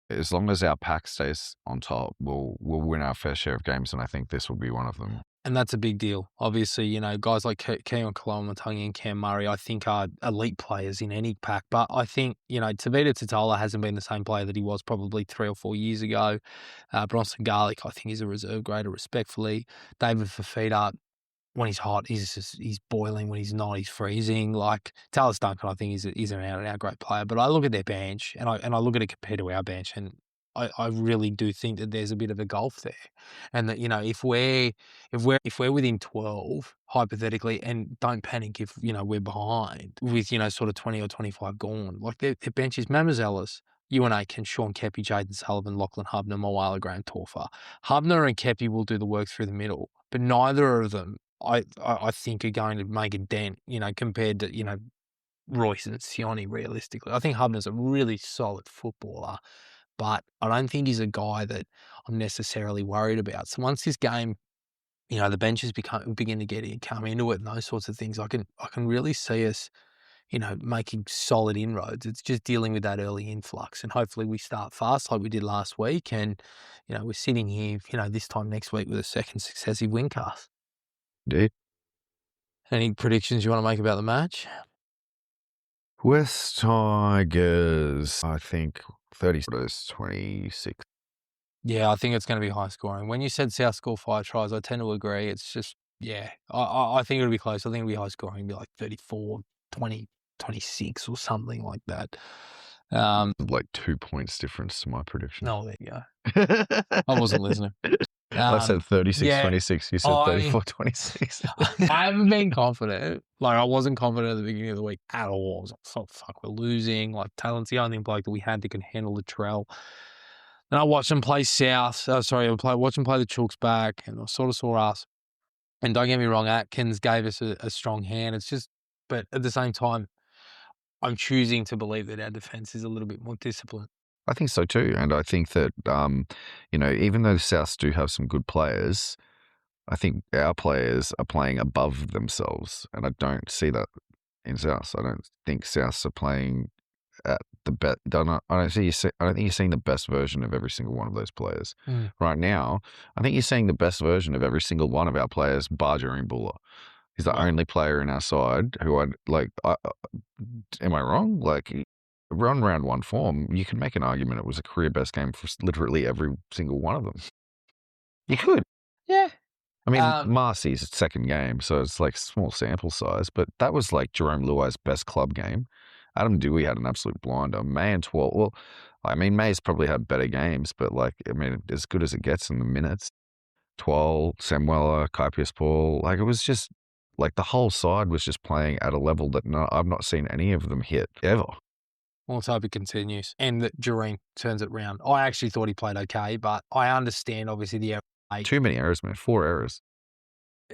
as long as our pack stays on top, we'll win our fair share of games, and I think this will be one of them. And that's a big deal. Obviously, guys like Keon Koloamatangi and Cam Murray, I think are elite players in any pack. But I think, Tavita Totola hasn't been the same player that he was probably 3 or 4 years ago. Bronson Garlic, I think, is a reserve grader, respectfully. David Fafita, when he's hot, he's boiling. When he's not, he's freezing. Like Talis Duncan, I think is an out-and-out great player. But I look at their bench and I look at it compared to our bench, and I really do think that there's a bit of a gulf there, and that if we're within 12 hypothetically, and don't panic if we're behind with sort of 20 or 25 gone, like their bench is Mamazellas, Ewan Aitken, Sean Kepi, Jaden Sullivan, Lachlan Hubner, Moala Graham Torfa. Hubner and Kepi will do the work through the middle, but neither of them I think are going to make a dent compared to Royce and Sione. Realistically, I think Hubner's a really solid footballer, but I don't think he's a guy that I'm necessarily worried about. So once this game, the benches begin to come into it and those sorts of things, I can really see us making solid inroads. It's just dealing with that early influx, and hopefully we start fast like we did last week. And we're sitting here, this time next week with a second successive win cast. Indeed. Any predictions you want to make about the match? West Tigers, I think 26. Yeah, I think it's going to be high scoring. When you said South score 5 tries, I tend to agree. It's just, I think it'll be close. I think it'll be high scoring. It'll be like 34, 20, 26 or something like that. Like 2 points difference to my prediction. No, there you go. I wasn't listening. I said 36-26. You said 34-26. I haven't been confident. Like, I wasn't confident at the beginning of the week at all. I was like, oh, fuck, we're losing. Like, Talent's the only bloke that we had that can handle Latrell. Then I watched them play South. Watched them play the Chooks back, and I sort of saw us. And don't get me wrong, Atkins gave us a strong hand. It's just, but at the same time, I'm choosing to believe that our defense is a little bit more disciplined. I think so too. And I think that, even though the Souths do have some good players, I think our players are playing above themselves. And I don't see that in Souths. I don't think Souths are playing at the best. I don't think you're seeing the best version of every single one of those players. Right now. I think you're seeing the best version of every single one of our players, bar Xerri Buller. He's the only player in our side who I'd like. Am I wrong? Like, run round one form, you can make an argument it was a career best game for literally every single one of them. You could. Yeah. I mean, Marcy's second game, so it's like small sample size, but that was like Jerome Luai's best club game. Adam Dewey had an absolute blinder. May and 12. Well, I mean, May's probably had better games, but as good as it gets in the minutes. 12, Samuela, Kaipius Paul, it was just like the whole side was just playing at a level that I've not seen any of them hit ever. Well, let's hope it continues and that Xerri turns it round. I actually thought he played okay, but I understand obviously the error. Too many errors, man. 4 errors.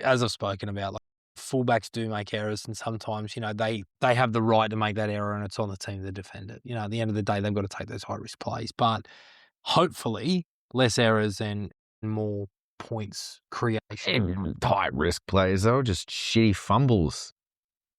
As I've spoken about, fullbacks do make errors, and sometimes, they have the right to make that error, and it's on the team to defend it. At the end of the day, they've got to take those high-risk plays. But hopefully, less errors and more points creation. High-risk plays, though, just shitty fumbles.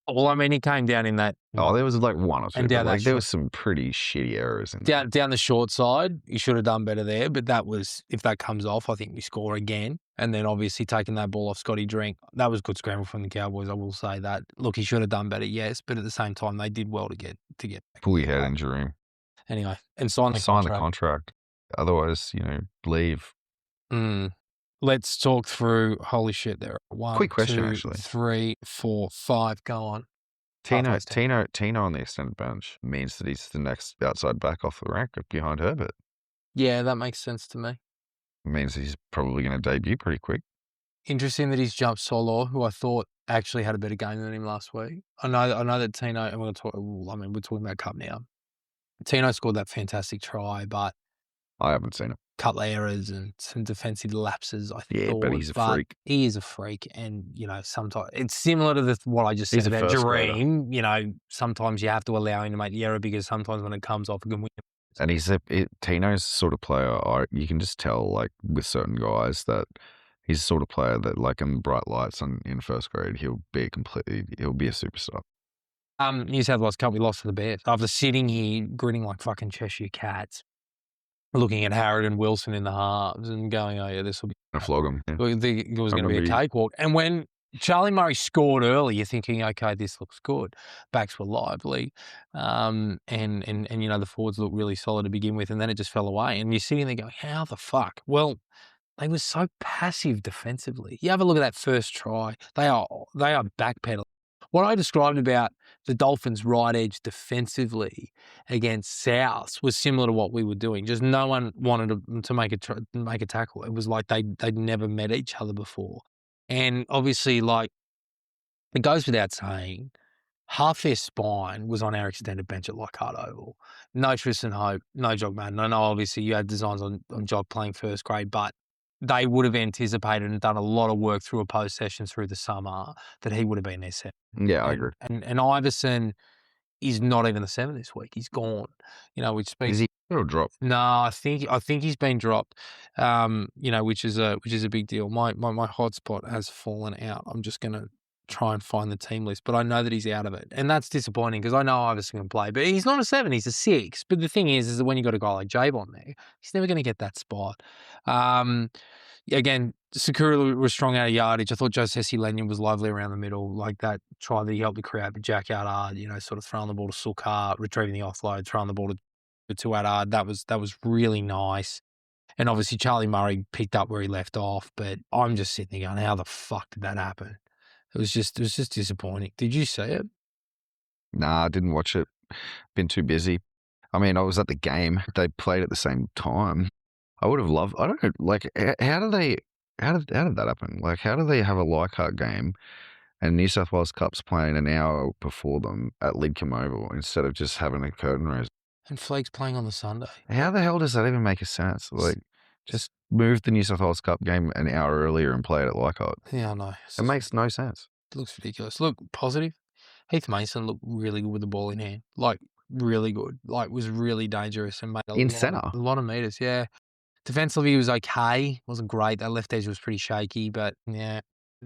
Well, I mean, he came down in that. Oh, there was like one or two. And there was some pretty shitty errors. Down the short side, you should have done better there. But that was, if that comes off, I think we score again. And then obviously taking that ball off Scotty Drink, that was good scramble from the Cowboys. I will say that. Look, he should have done better, yes. But at the same time, they did well to get back. Pull your head injury. Anyway, and sign the contract. Otherwise, leave. Let's talk through. Holy shit! There. 1, quick question, 2, actually. 3, 4, 5. Go on. Tino on the extended bench means that he's the next outside back off the rank behind Herbert. Yeah, that makes sense to me. It means he's probably going to debut pretty quick. Interesting that he's jumped Solo, who I thought actually had a better game than him last week. I know that Tino, and we're talking about Cup now. Tino scored that fantastic try, but I haven't seen it. Couple of errors and some defensive lapses, I think. Yeah, but he's a freak. He is a freak, and sometimes it's similar to what I just said about Xerri. Sometimes you have to allow him to make the error because sometimes when it comes off, it can win. And Tino's the sort of player you can just tell, with certain guys, that he's the sort of player that, in bright lights in first grade, he'll be a superstar. New South Wales Cup, we lost to the Bears after sitting here grinning like fucking Cheshire cats, looking at Harrod and Wilson in the halves and going, oh, yeah, this will be a flog him. Yeah. It was going to be a cakewalk. And when Charlie Murray scored early, you're thinking, okay, this looks good. Backs were lively. And the forwards looked really solid to begin with, and then it just fell away. And you're sitting there going, how the fuck? Well, they were so passive defensively. You have a look at that first try. They are backpedaling. What I described about the Dolphins' right edge defensively against South was similar to what we were doing. Just no one wanted to make a tackle. It was like they'd never met each other before. And obviously, it goes without saying, half their spine was on our extended bench at Leichhardt Oval. No Tristan Hope, no Jog Madden. I know obviously you had designs on Jog playing first grade, but they would have anticipated and done a lot of work through a post session through the summer that he would have been their seven. Yeah, I agree. And Iverson is not even the 7 this week. He's gone. Which speaks. Is he dropped? No, I think he's been dropped. Which is a big deal. My hotspot has fallen out. I'm just gonna try and find the team list, but I know that he's out of it. And that's disappointing because I know Iverson can play, but he's not a 7, he's a 6. But the thing is that when you got a guy like Javon there, he's never going to get that spot. Again, Sakura was strong out of yardage. I thought Josesi Lenyon was lovely around the middle, like that try that he helped to create, but Jack Outard, sort of throwing the ball to Sukar, retrieving the offload, throwing the ball to Outard. That was really nice. And obviously Charlie Murray picked up where he left off, but I'm just sitting there going, how the fuck did that happen? It was just disappointing. Did you see it? Nah, I didn't watch it. Been too busy. I mean, I was at the game. They played at the same time. I would have loved. I don't know. Like, how did that happen? Like, how do they have a Leichhardt game and New South Wales Cup's playing an hour before them at Lidcombe Oval instead of just having a curtain raise? And Fleg's playing on the Sunday. How the hell does that even make a sense? Like, just move the New South Wales Cup game an hour earlier and play it at Leichhardt. Yeah, I know. It makes no sense. It looks ridiculous. Look, positive. Heath Mason looked really good with the ball in hand. Like, really good. Like, was really dangerous and made a lot of meters, yeah. Defensively, he was okay. Wasn't great. That left edge was pretty shaky, but yeah.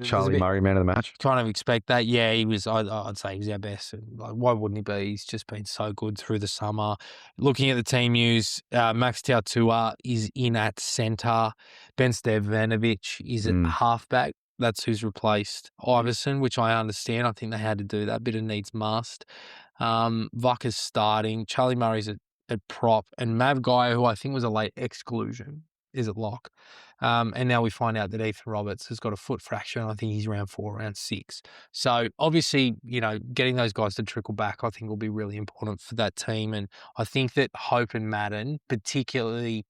Charlie Murray, man of the match. Kind of expect that. Yeah, he was. I'd say he was our best. Like, why wouldn't he be? He's just been so good through the summer. Looking at the team news, Max Tautua is in at centre. Ben Stevanovic is at halfback. That's who's replaced Iverson, which I understand. I think they had to do that. Bit of needs must. Vucker's starting. Charlie Murray's at prop. And Mav Guy, who I think was a late exclusion, is at lock. And now we find out that Ethan Roberts has got a foot fracture, and I think he's round 4, round 6. So obviously, getting those guys to trickle back, I think will be really important for that team. And I think that Hope and Madden, particularly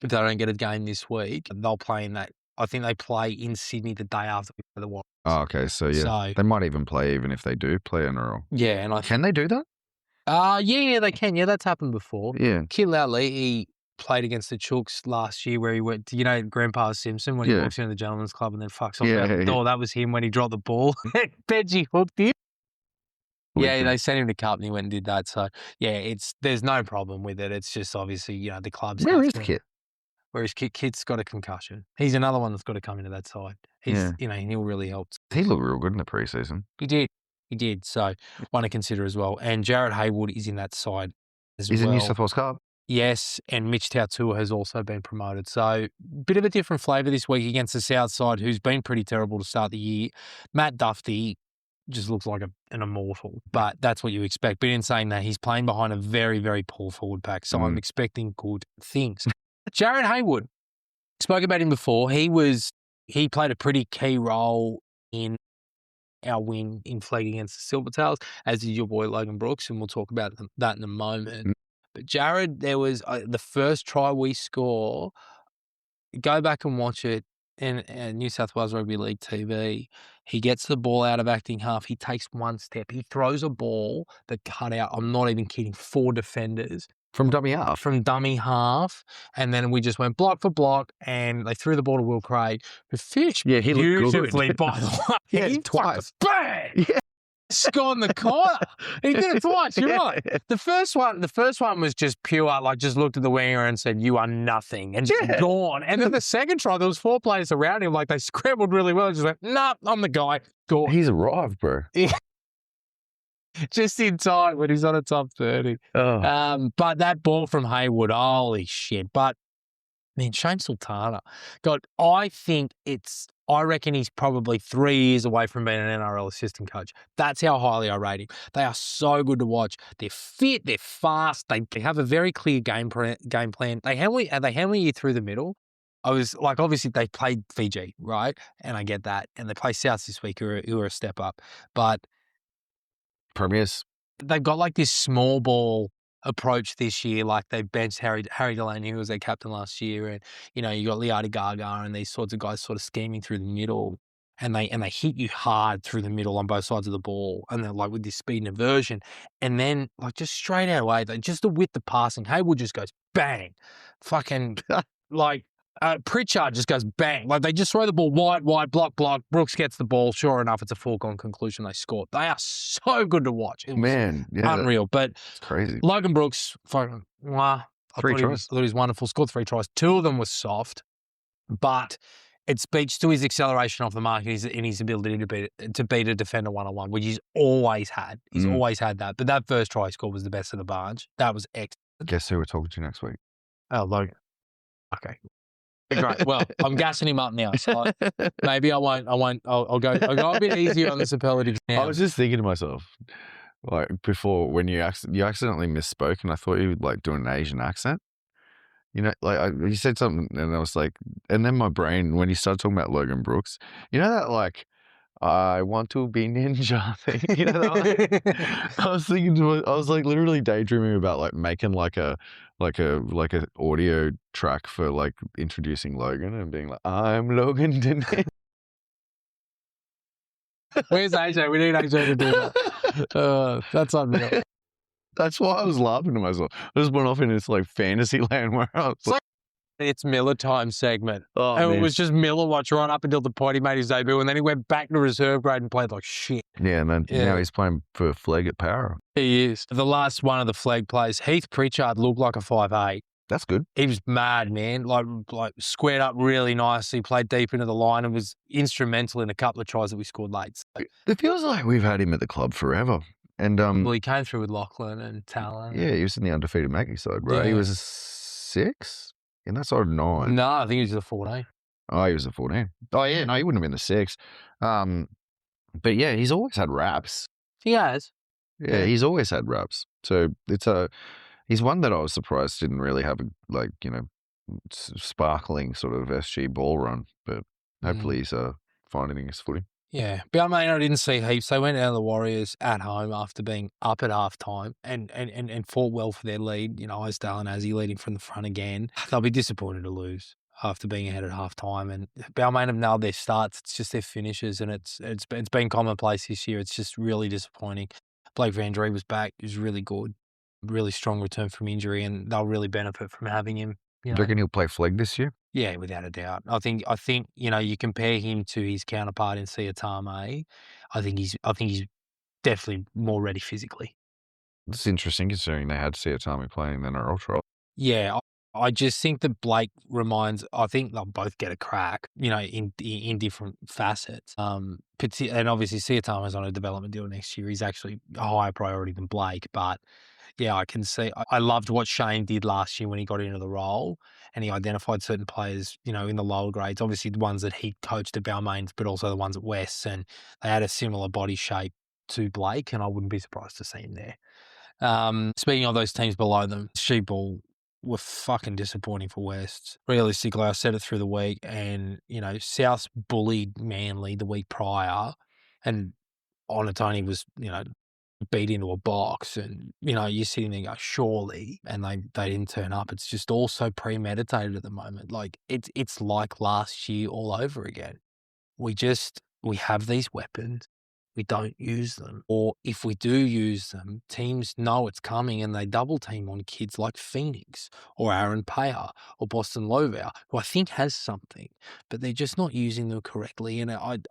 if they don't get a game this week, they'll play in that. I think they play in Sydney the day after we play the Warriors. Oh, okay. So, yeah, they might even play even if they do play in a row. Yeah. And can they do that? Yeah, they can. Yeah, that's happened before. Yeah. Kid Lowley, he played against the Chooks last year where he went, Grandpa Simpson, when he walks into the Gentleman's Club and then fucks off out the door. That was him when he dropped the ball. Benji hooked him. Yeah, they sent him to Cup and he went and did that. So, yeah, there's no problem with it. It's just obviously, the club's... Where is Kit? Whereas Kit's got a concussion. He's another one that's got to come into that side. He's, he'll really help. He looked real good in the preseason. He did. So, one to consider as well. And Jared Haywood is in that side as well. He's in New South Wales Cup. Yes, and Mitch Tautua has also been promoted. So, bit of a different flavour this week against the South side, who's been pretty terrible to start the year. Matt Duffy just looks like an immortal, but that's what you expect. But in saying that, he's playing behind a very, very poor forward pack, so I'm expecting good things. Jared Haywood, spoke about him before. He played a pretty key role in our win in flag against the Silvertails, as did your boy Logan Brooks, and we'll talk about that in a moment. But Jared, there was the first try we score. Go back and watch it in New South Wales Rugby League TV. He gets the ball out of acting half. He takes one step. He throws a ball that cut out, I'm not even kidding, 4 defenders. From dummy half. And then we just went block for block, and they threw the ball to Will Craig, who fished beautifully, by the way. Yeah, he twice. Bang! Yeah. Scored the corner. He did it twice. You're right. The first one was just pure, like just looked at the winger and said, "You are nothing," and just gone. And then the second try, there was 4 players around him, like they scrambled really well. And just like, "Nah, I'm the guy." Gone. He's arrived, bro. Yeah. Just in time when he's on a top 30. Oh. But that ball from Haywood, holy shit. But, Shane Sultana, God, I reckon he's probably 3 years away from being an NRL assistant coach. That's how highly I rate him. They are so good to watch. They're fit, they're fast, they have a very clear game plan. They handle you through the middle. I was like, obviously they played Fiji, right? And I get that. And they play Souths this week, who are a step up. But Premiers, they've got like this small ball approach this year. Like they benched Harry Delaney, who was their captain last year, and you got Liati Gaga and these sorts of guys sort of scheming through the middle, and they hit you hard through the middle on both sides of the ball, and they're like with this speed and aversion, and then like just straight out away, just to width the passing, Haywood just goes bang, fucking like. Pritchard just goes bang. Like they just throw the ball wide, block. Brooks gets the ball. Sure enough, it's a foregone conclusion they scored. They are so good to watch. It was unreal. But it's crazy. Logan Brooks, fucking, 3 tries. I thought he was wonderful. Scored 3 tries. 2 of them were soft, but it speaks to his acceleration off the mark and his ability to beat a defender one-on-one, which he's always had. He's always had that. But that first try he scored was the best of the bunch. That was excellent. Guess who we're talking to next week? Oh, Logan. Okay. Great. Well, I'm gassing him up now. So maybe I won't. I'll go a bit easier on the superlatives now. I was just thinking to myself, like before, when you accidentally misspoke, and I thought you would like do an Asian accent. You know, like you said something, and I was like, and then my brain, when you started talking about Logan Brooks, you know that like, I want to be ninja thing. You know, that, like, I was thinking, I was like literally daydreaming about like making like a audio track for like introducing Logan and being like, I'm Logan Ninja. Where's AJ? We need AJ to do that. That's unreal. That's why I was laughing to myself. I just went off in this like fantasy land where I was like, it's Miller time segment. Oh, and man. It was just Miller watch right up until the point he made his debut, and then he went back to reserve grade and played like shit. Yeah, and then now he's playing for Flegg at Para. He is. The last one of the Flegg plays, Heath Pritchard looked like a 5'8". That's good. He was mad, man. Like squared up really nicely, played deep into the line, and was instrumental in a couple of tries that we scored late. So, it feels like we've had him at the club forever. And well, he came through with Lachlan and Talon. Yeah, he was in the undefeated Mackie side, right? Yeah. He was a 6? And that's sort of 9. No, I think he was a 14. Oh, he was a 14. Oh, yeah, no, he wouldn't have been the 6. But yeah, he's always had raps. He has. Yeah, he's always had raps. So he's one that I was surprised didn't really have a sparkling sort of SG ball run. But hopefully he's finding his footing. Yeah, but I mean, I didn't see heaps. They went out of the Warriors at home after being up at halftime and fought well for their lead. You know, Isdale and Azzy leading from the front again. They'll be disappointed to lose after being ahead at halftime. And Balmain have nailed their starts. It's just their finishes, and it's been commonplace this year. It's just really disappointing. Blake Van Dree was back. He was really good. Really strong return from injury, and they'll really benefit from having him. Do you reckon he'll play Flegg this year? Yeah, without a doubt. I think you know, you compare him to his counterpart in Siatame. I think he's definitely more ready physically. That's interesting considering they had Siatame playing then our ultra. Yeah, I just think that Blake reminds. I think they'll both get a crack. You know, in different facets. And obviously Siatame's on a development deal next year. He's actually a higher priority than Blake, but. Yeah, I can see. I loved what Shane did last year when he got into the role, and he identified certain players, you know, in the lower grades. Obviously, the ones that he coached at Balmain, but also the ones at West, and they had a similar body shape to Blake, and I wouldn't be surprised to see him there. Speaking of those teams below them, Sheepball were fucking disappointing for West. Realistically, I said it through the week, and you know, Souths bullied Manly the week prior, and Onatoni was, you know, beat into a box, and you know, you're sitting there go, surely, and they didn't turn up. It's just all so premeditated at the moment. Like it's like last year all over again. We have these weapons, we don't use them, or if we do use them, teams know it's coming and they double team on kids like Phoenix or Aaron Payer or Boston Lovell, who I think has something, but they're just not using them correctly. And I'm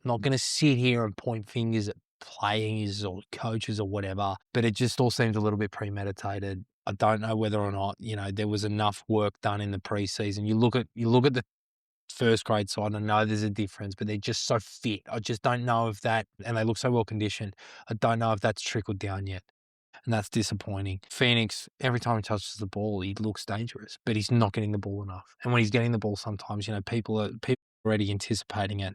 not going to sit here and point fingers at players or coaches or whatever, but it just all seems a little bit premeditated. I don't know whether or not, you know, there was enough work done in the preseason. You look at the first grade side, I know there's a difference, but they're just so fit. I just don't know if that, and they look so well conditioned, I don't know if that's trickled down yet. And that's disappointing. Phoenix, every time he touches the ball, he looks dangerous, but he's not getting the ball enough. And when he's getting the ball, sometimes, you know, people are already anticipating it.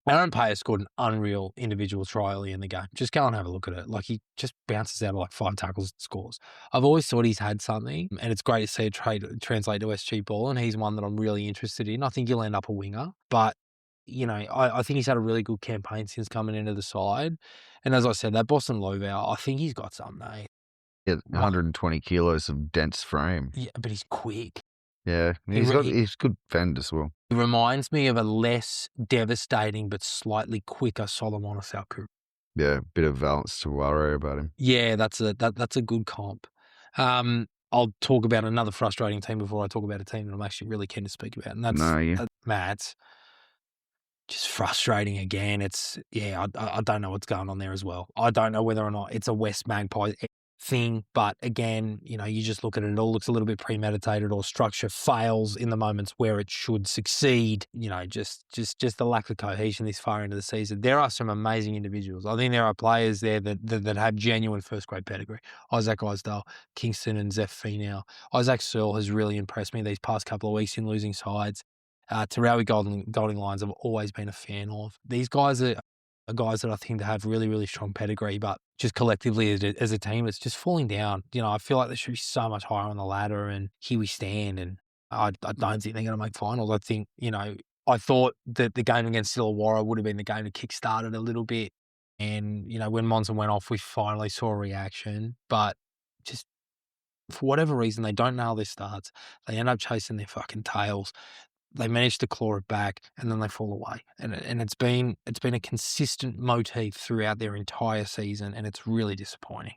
Aaron Payer scored an unreal individual try early in the game. Just go and have a look at it. Like, he just bounces out of like 5 tackles and scores. I've always thought he's had something, and it's great to see it translate to SG ball, and he's one that I'm really interested in. I think he'll end up a winger, but you know, I think he's had a really good campaign since coming into the side. And as I said, that Boston Lovell, I think he's got something, eh? Yeah, 120 kilos of dense frame. Yeah, but he's quick. Yeah, he's good fend as well. He reminds me of a less devastating but slightly quicker Solomon Salku. Yeah, bit of balance to worry about him. Yeah, that's a good comp. I'll talk about another frustrating team before I talk about a team that I'm actually really keen to speak about, and that's Matt's. Just frustrating again. I don't know what's going on there as well. I don't know whether or not it's a West Magpies thing. But again, you just look at it, it all looks a little bit premeditated, or structure fails in the moments where it should succeed. Just the lack of cohesion this far into the season. There are some amazing individuals. I think there are players there that have genuine first grade pedigree. Isaac Isdale, Kingston, and Zeph Finau. Isaac Searle has really impressed me these past couple of weeks in losing sides. Tarawi Golding Lions I've always been a fan of. These guys are guys that I think they have really, really strong pedigree, but just collectively as a team, it's just falling down. I feel like they should be so much higher on the ladder, and here we stand, and I don't think they're going to make finals. I think, I thought that the game against Illawarra would have been the game to kickstart it a little bit. And, when Monson went off, we finally saw a reaction, but just for whatever reason, they don't nail their starts. They end up chasing their fucking tails. They manage to claw it back, and then they fall away. And it's been a consistent motif throughout their entire season, and it's really disappointing.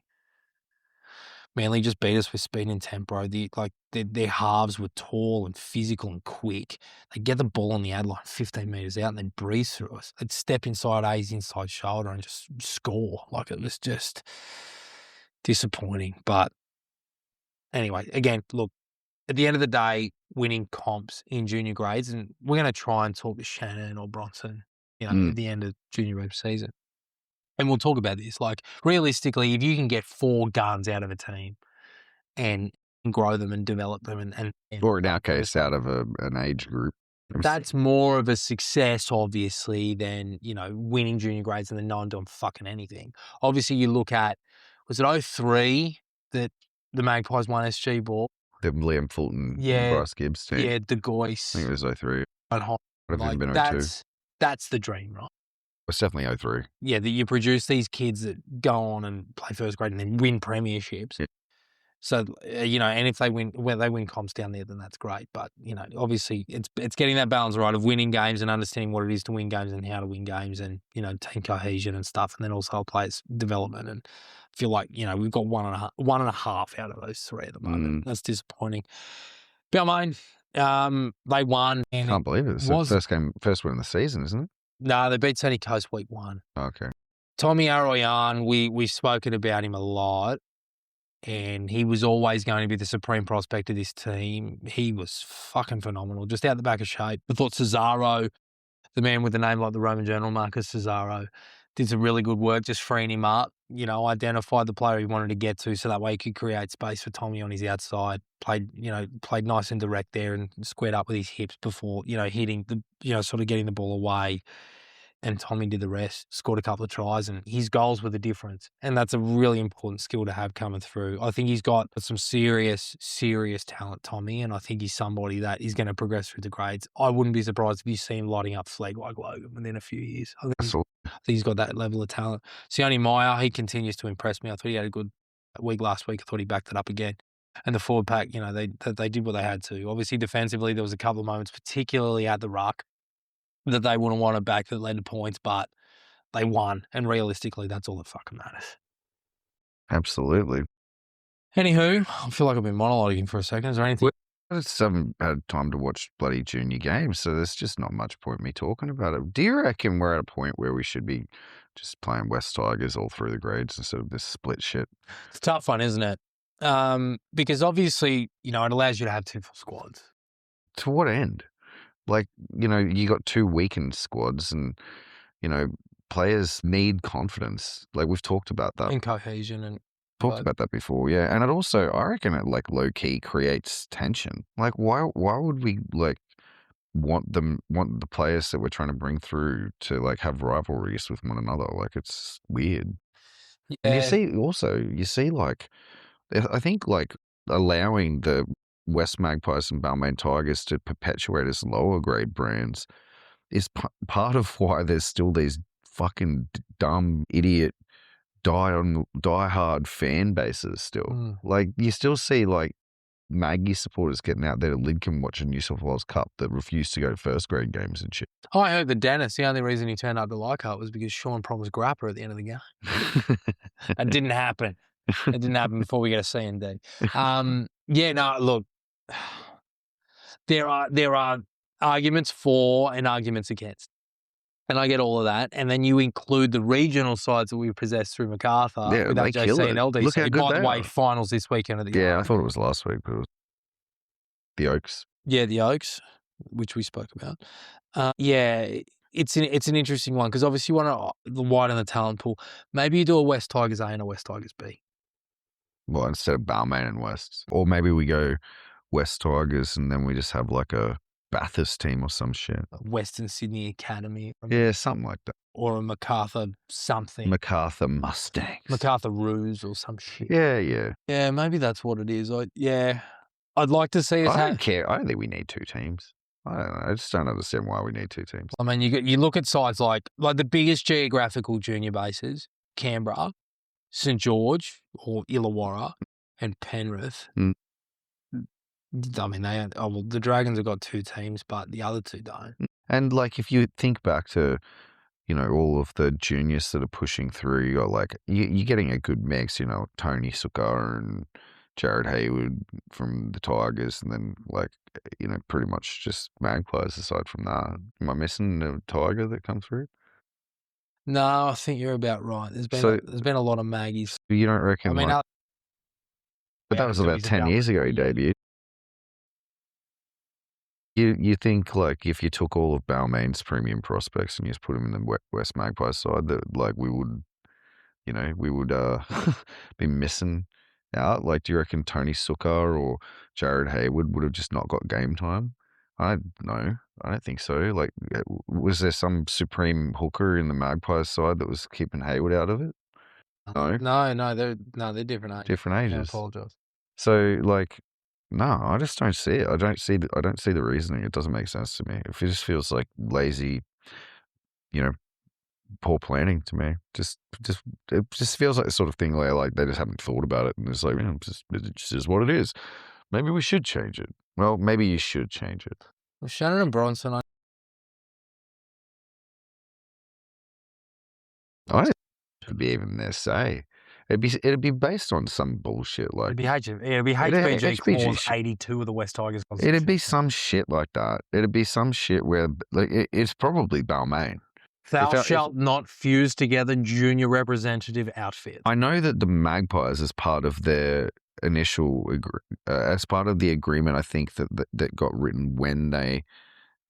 Manly just beat us with speed and tempo. Their halves were tall and physical and quick. They get the ball on the ad line 15 metres out and then breeze through us. They'd step inside A's inside shoulder and just score. It was just disappointing. But anyway, again, look, at the end of the day, winning comps in junior grades, and we're going to try and talk to Shannon or Bronson, at the end of junior grade season. And we'll talk about this. Realistically, if you can get 4 guns out of a team and grow them and develop them and or in our case, out of an age group, that's more of a success, obviously, than, winning junior grades and then no one doing fucking anything. Obviously, you look at, was it 03 that the Magpies won SG ball? The Liam Fulton, Bryce Gibbs team. Yeah, the Goyce. I think it was 03. Would have even been 02. That's the dream, right? It's definitely 03. Yeah, that you produce these kids that go on and play first grade and then win premierships. Yeah. So, and if they win comps down there, then that's great. But, obviously it's getting that balance right of winning games and understanding what it is to win games and how to win games and, team cohesion and stuff. And then also players' development. And I feel like, we've got one and a half out of those 3 at the moment. That's disappointing. Balmain, they won. And can't believe it. It's the first win of the season, isn't it? No, they beat Sunny Coast week 1. Okay. Tommy Arroyan, we've spoken about him a lot, and he was always going to be the supreme prospect of this team. He was fucking phenomenal, just out the back of shape. I thought Cesaro, the man with the name like the Roman general Marcus Cesaro, did some really good work just freeing him up, identified the player he wanted to get to so that way he could create space for Tommy on his outside, played nice and direct there and squared up with his hips before, hitting the, sort of getting the ball away. And Tommy did the rest, scored a couple of tries, and his goals were the difference. And that's a really important skill to have coming through. I think he's got some serious, serious talent, Tommy, and I think he's somebody that is going to progress through the grades. I wouldn't be surprised if you see him lighting up flag like Logan within a few years. I think he's got that level of talent. Sione Meyer, he continues to impress me. I thought he had a good week last week. I thought he backed it up again. And the forward pack, they did what they had to. Obviously, defensively, there was a couple of moments, particularly at the ruck, that they wouldn't want it back that led to points, but they won. And realistically, that's all that fucking matters. Absolutely. Anywho, I feel like I've been monologuing for a second. Is there anything? I just haven't had time to watch bloody junior games, so there's just not much point me talking about it. Do you reckon we're at a point where we should be just playing West Tigers all through the grades instead of this split shit? It's a tough one, isn't it? Because obviously, it allows you to have 2 full squads. To what end? You got 2 weakened squads and, players need confidence. We've talked about that. And cohesion and... Talked about that before, yeah. And it also, I reckon it, low-key creates tension. Why would we, want the players that we're trying to bring through to, have rivalries with one another? It's weird. Yeah. And you see, I think, allowing the West Magpies and Balmain Tigers to perpetuate as lower grade brands is part of why there's still these fucking dumb idiot die-hard fan bases still. You still see Maggie supporters getting out there to Lidcombe watching New South Wales Cup that refuse to go to first grade games and shit. Oh, I heard that Dennis, the only reason he turned up to Leichhardt was because Sean promised Grapper at the end of the game. That didn't happen. It didn't happen before we get a C&D. Yeah, no, look, there are arguments for and arguments against. And I get all of that. And then you include the regional sides that we possess through MacArthur with they kill AJC it. and LDC. Look how good By the they way, are. finals this weekend at the Yeah, Arc. I thought it was last week, but it was the Oaks. Yeah, the Oaks, which we spoke about. It's an interesting one because obviously you want to widen the talent pool. Maybe you do a West Tigers A and a West Tigers B. Well, instead of Balmain and West. Or maybe we go West Tigers and then we just have like a Bathurst team or some shit. Western Sydney Academy. Yeah, something like that. Or a MacArthur something. MacArthur Mustangs. MacArthur Roos or some shit. Yeah. Yeah, maybe that's what it is. I'd like to see us I don't care. I don't think we need two teams. I don't know. I just don't understand why we need two teams. I mean, you look at sides like the biggest geographical junior bases, Canberra, St George or Illawarra, and Penrith. Mm. I mean, the Dragons have got two teams, but the other two don't. And like, if you think back to, all of the juniors that are pushing through, you got like, you're getting a good mix, Tony Sukkar and Jared Hayward from the Tigers, and then like, pretty much just Magpies aside from that. Am I missing a Tiger that comes through? No, I think you're about right. There's been a lot of Maggies. You don't reckon? I mean, but that was about 10 years ago he debuted. You think like if you took all of Balmain's premium prospects and you just put them in the West Magpies side, that like we would be missing out? Like, do you reckon Tony Sukkar or Jared Hayward would have just not got game time? I don't know. I don't think so. Like, was there some supreme hooker in the Magpies side that was keeping Hayward out of it? No, they're different ages. Different ages. I apologize. So, like, no, I just don't see it. I don't see the reasoning. It doesn't make sense to me. It just feels like lazy, poor planning to me. It just feels like the sort of thing where like they just haven't thought about it and it's like, it just is what it is. Maybe we should change it. Well, maybe you should change it. Well, Shannon and Bronson, I don't think it could be even their say. It'd be based on some bullshit like it'd be HBG clause 82 of the West Tigers Constitution. It'd be some shit like that. It'd be some shit where like it's probably Balmain. Thou shalt not fuse together junior representative outfit. I know that the Magpies, as part of their initial, as part of the agreement, I think that got written when they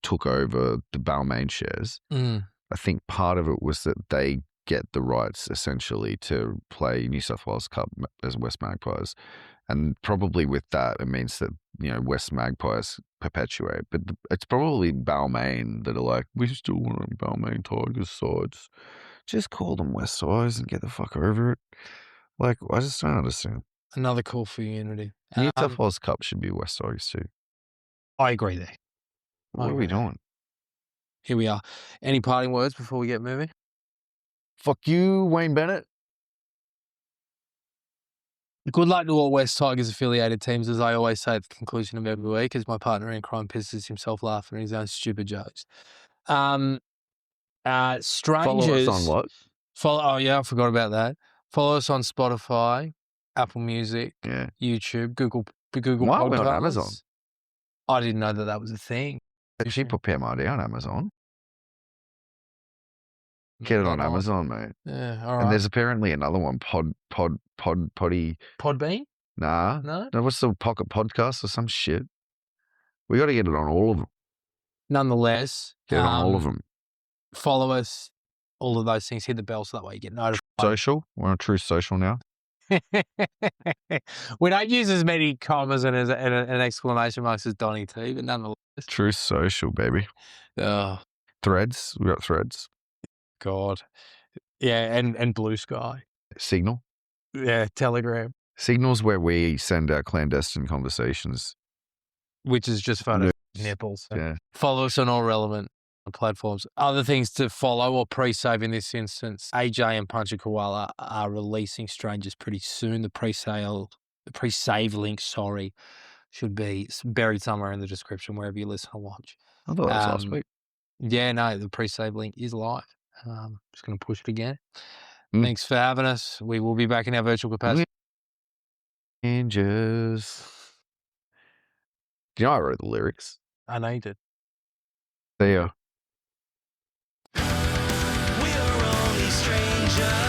took over the Balmain shares. I think part of it was that they get the rights essentially to play New South Wales Cup as West Magpies. And probably with that, it means that, West Magpies perpetuate. But it's probably Balmain that are like, we still want Balmain Tigers sides. Just call them West Sides and get the fuck over it. Like, I just don't understand. Another call for unity. New South Wales Cup should be West Tigers too. I agree there. What are we doing? Here we are. Any parting words before we get moving? Fuck you, Wayne Bennett. Good luck to all West Tigers affiliated teams, as I always say at the conclusion of every week, as my partner in crime pisses himself laughing at his own stupid jokes. Strangers. Follow us on what? Oh yeah, I forgot about that. Follow us on Spotify, Apple Music, YouTube, Google Why are we Podcasts. on Amazon? I didn't know that was a thing. She put PMID on Amazon. Get it on Amazon, mate. Yeah, all right. And there's apparently another one, Podbean? Nah. No? What's the Pocket Podcast or some shit? We got to get it on all of them. Nonetheless. Get it on all of them. Follow us, all of those things. Hit the bell so that way you get notified. Social? We're on True Social now. We don't use as many commas and an exclamation marks as Donnie T, but nonetheless. True Social, baby. Threads. We got Threads. God. Yeah, and Blue Sky. Signal. Yeah, Telegram. Signal's where we send our clandestine conversations. Which is just photos of nipples. Yeah. Follow us on all relevant platforms. Other things to follow or pre-save in this instance, AJ and Punchakoala are releasing Strangers pretty soon. The pre-save link, should be buried somewhere in the description wherever you listen or watch. I thought that was last week. Yeah, no, the pre-save link is live. Just going to push it again. Thanks for having us. We will be back in our virtual capacity. Strangers. Do you know I wrote the lyrics? I know you did. See ya. Just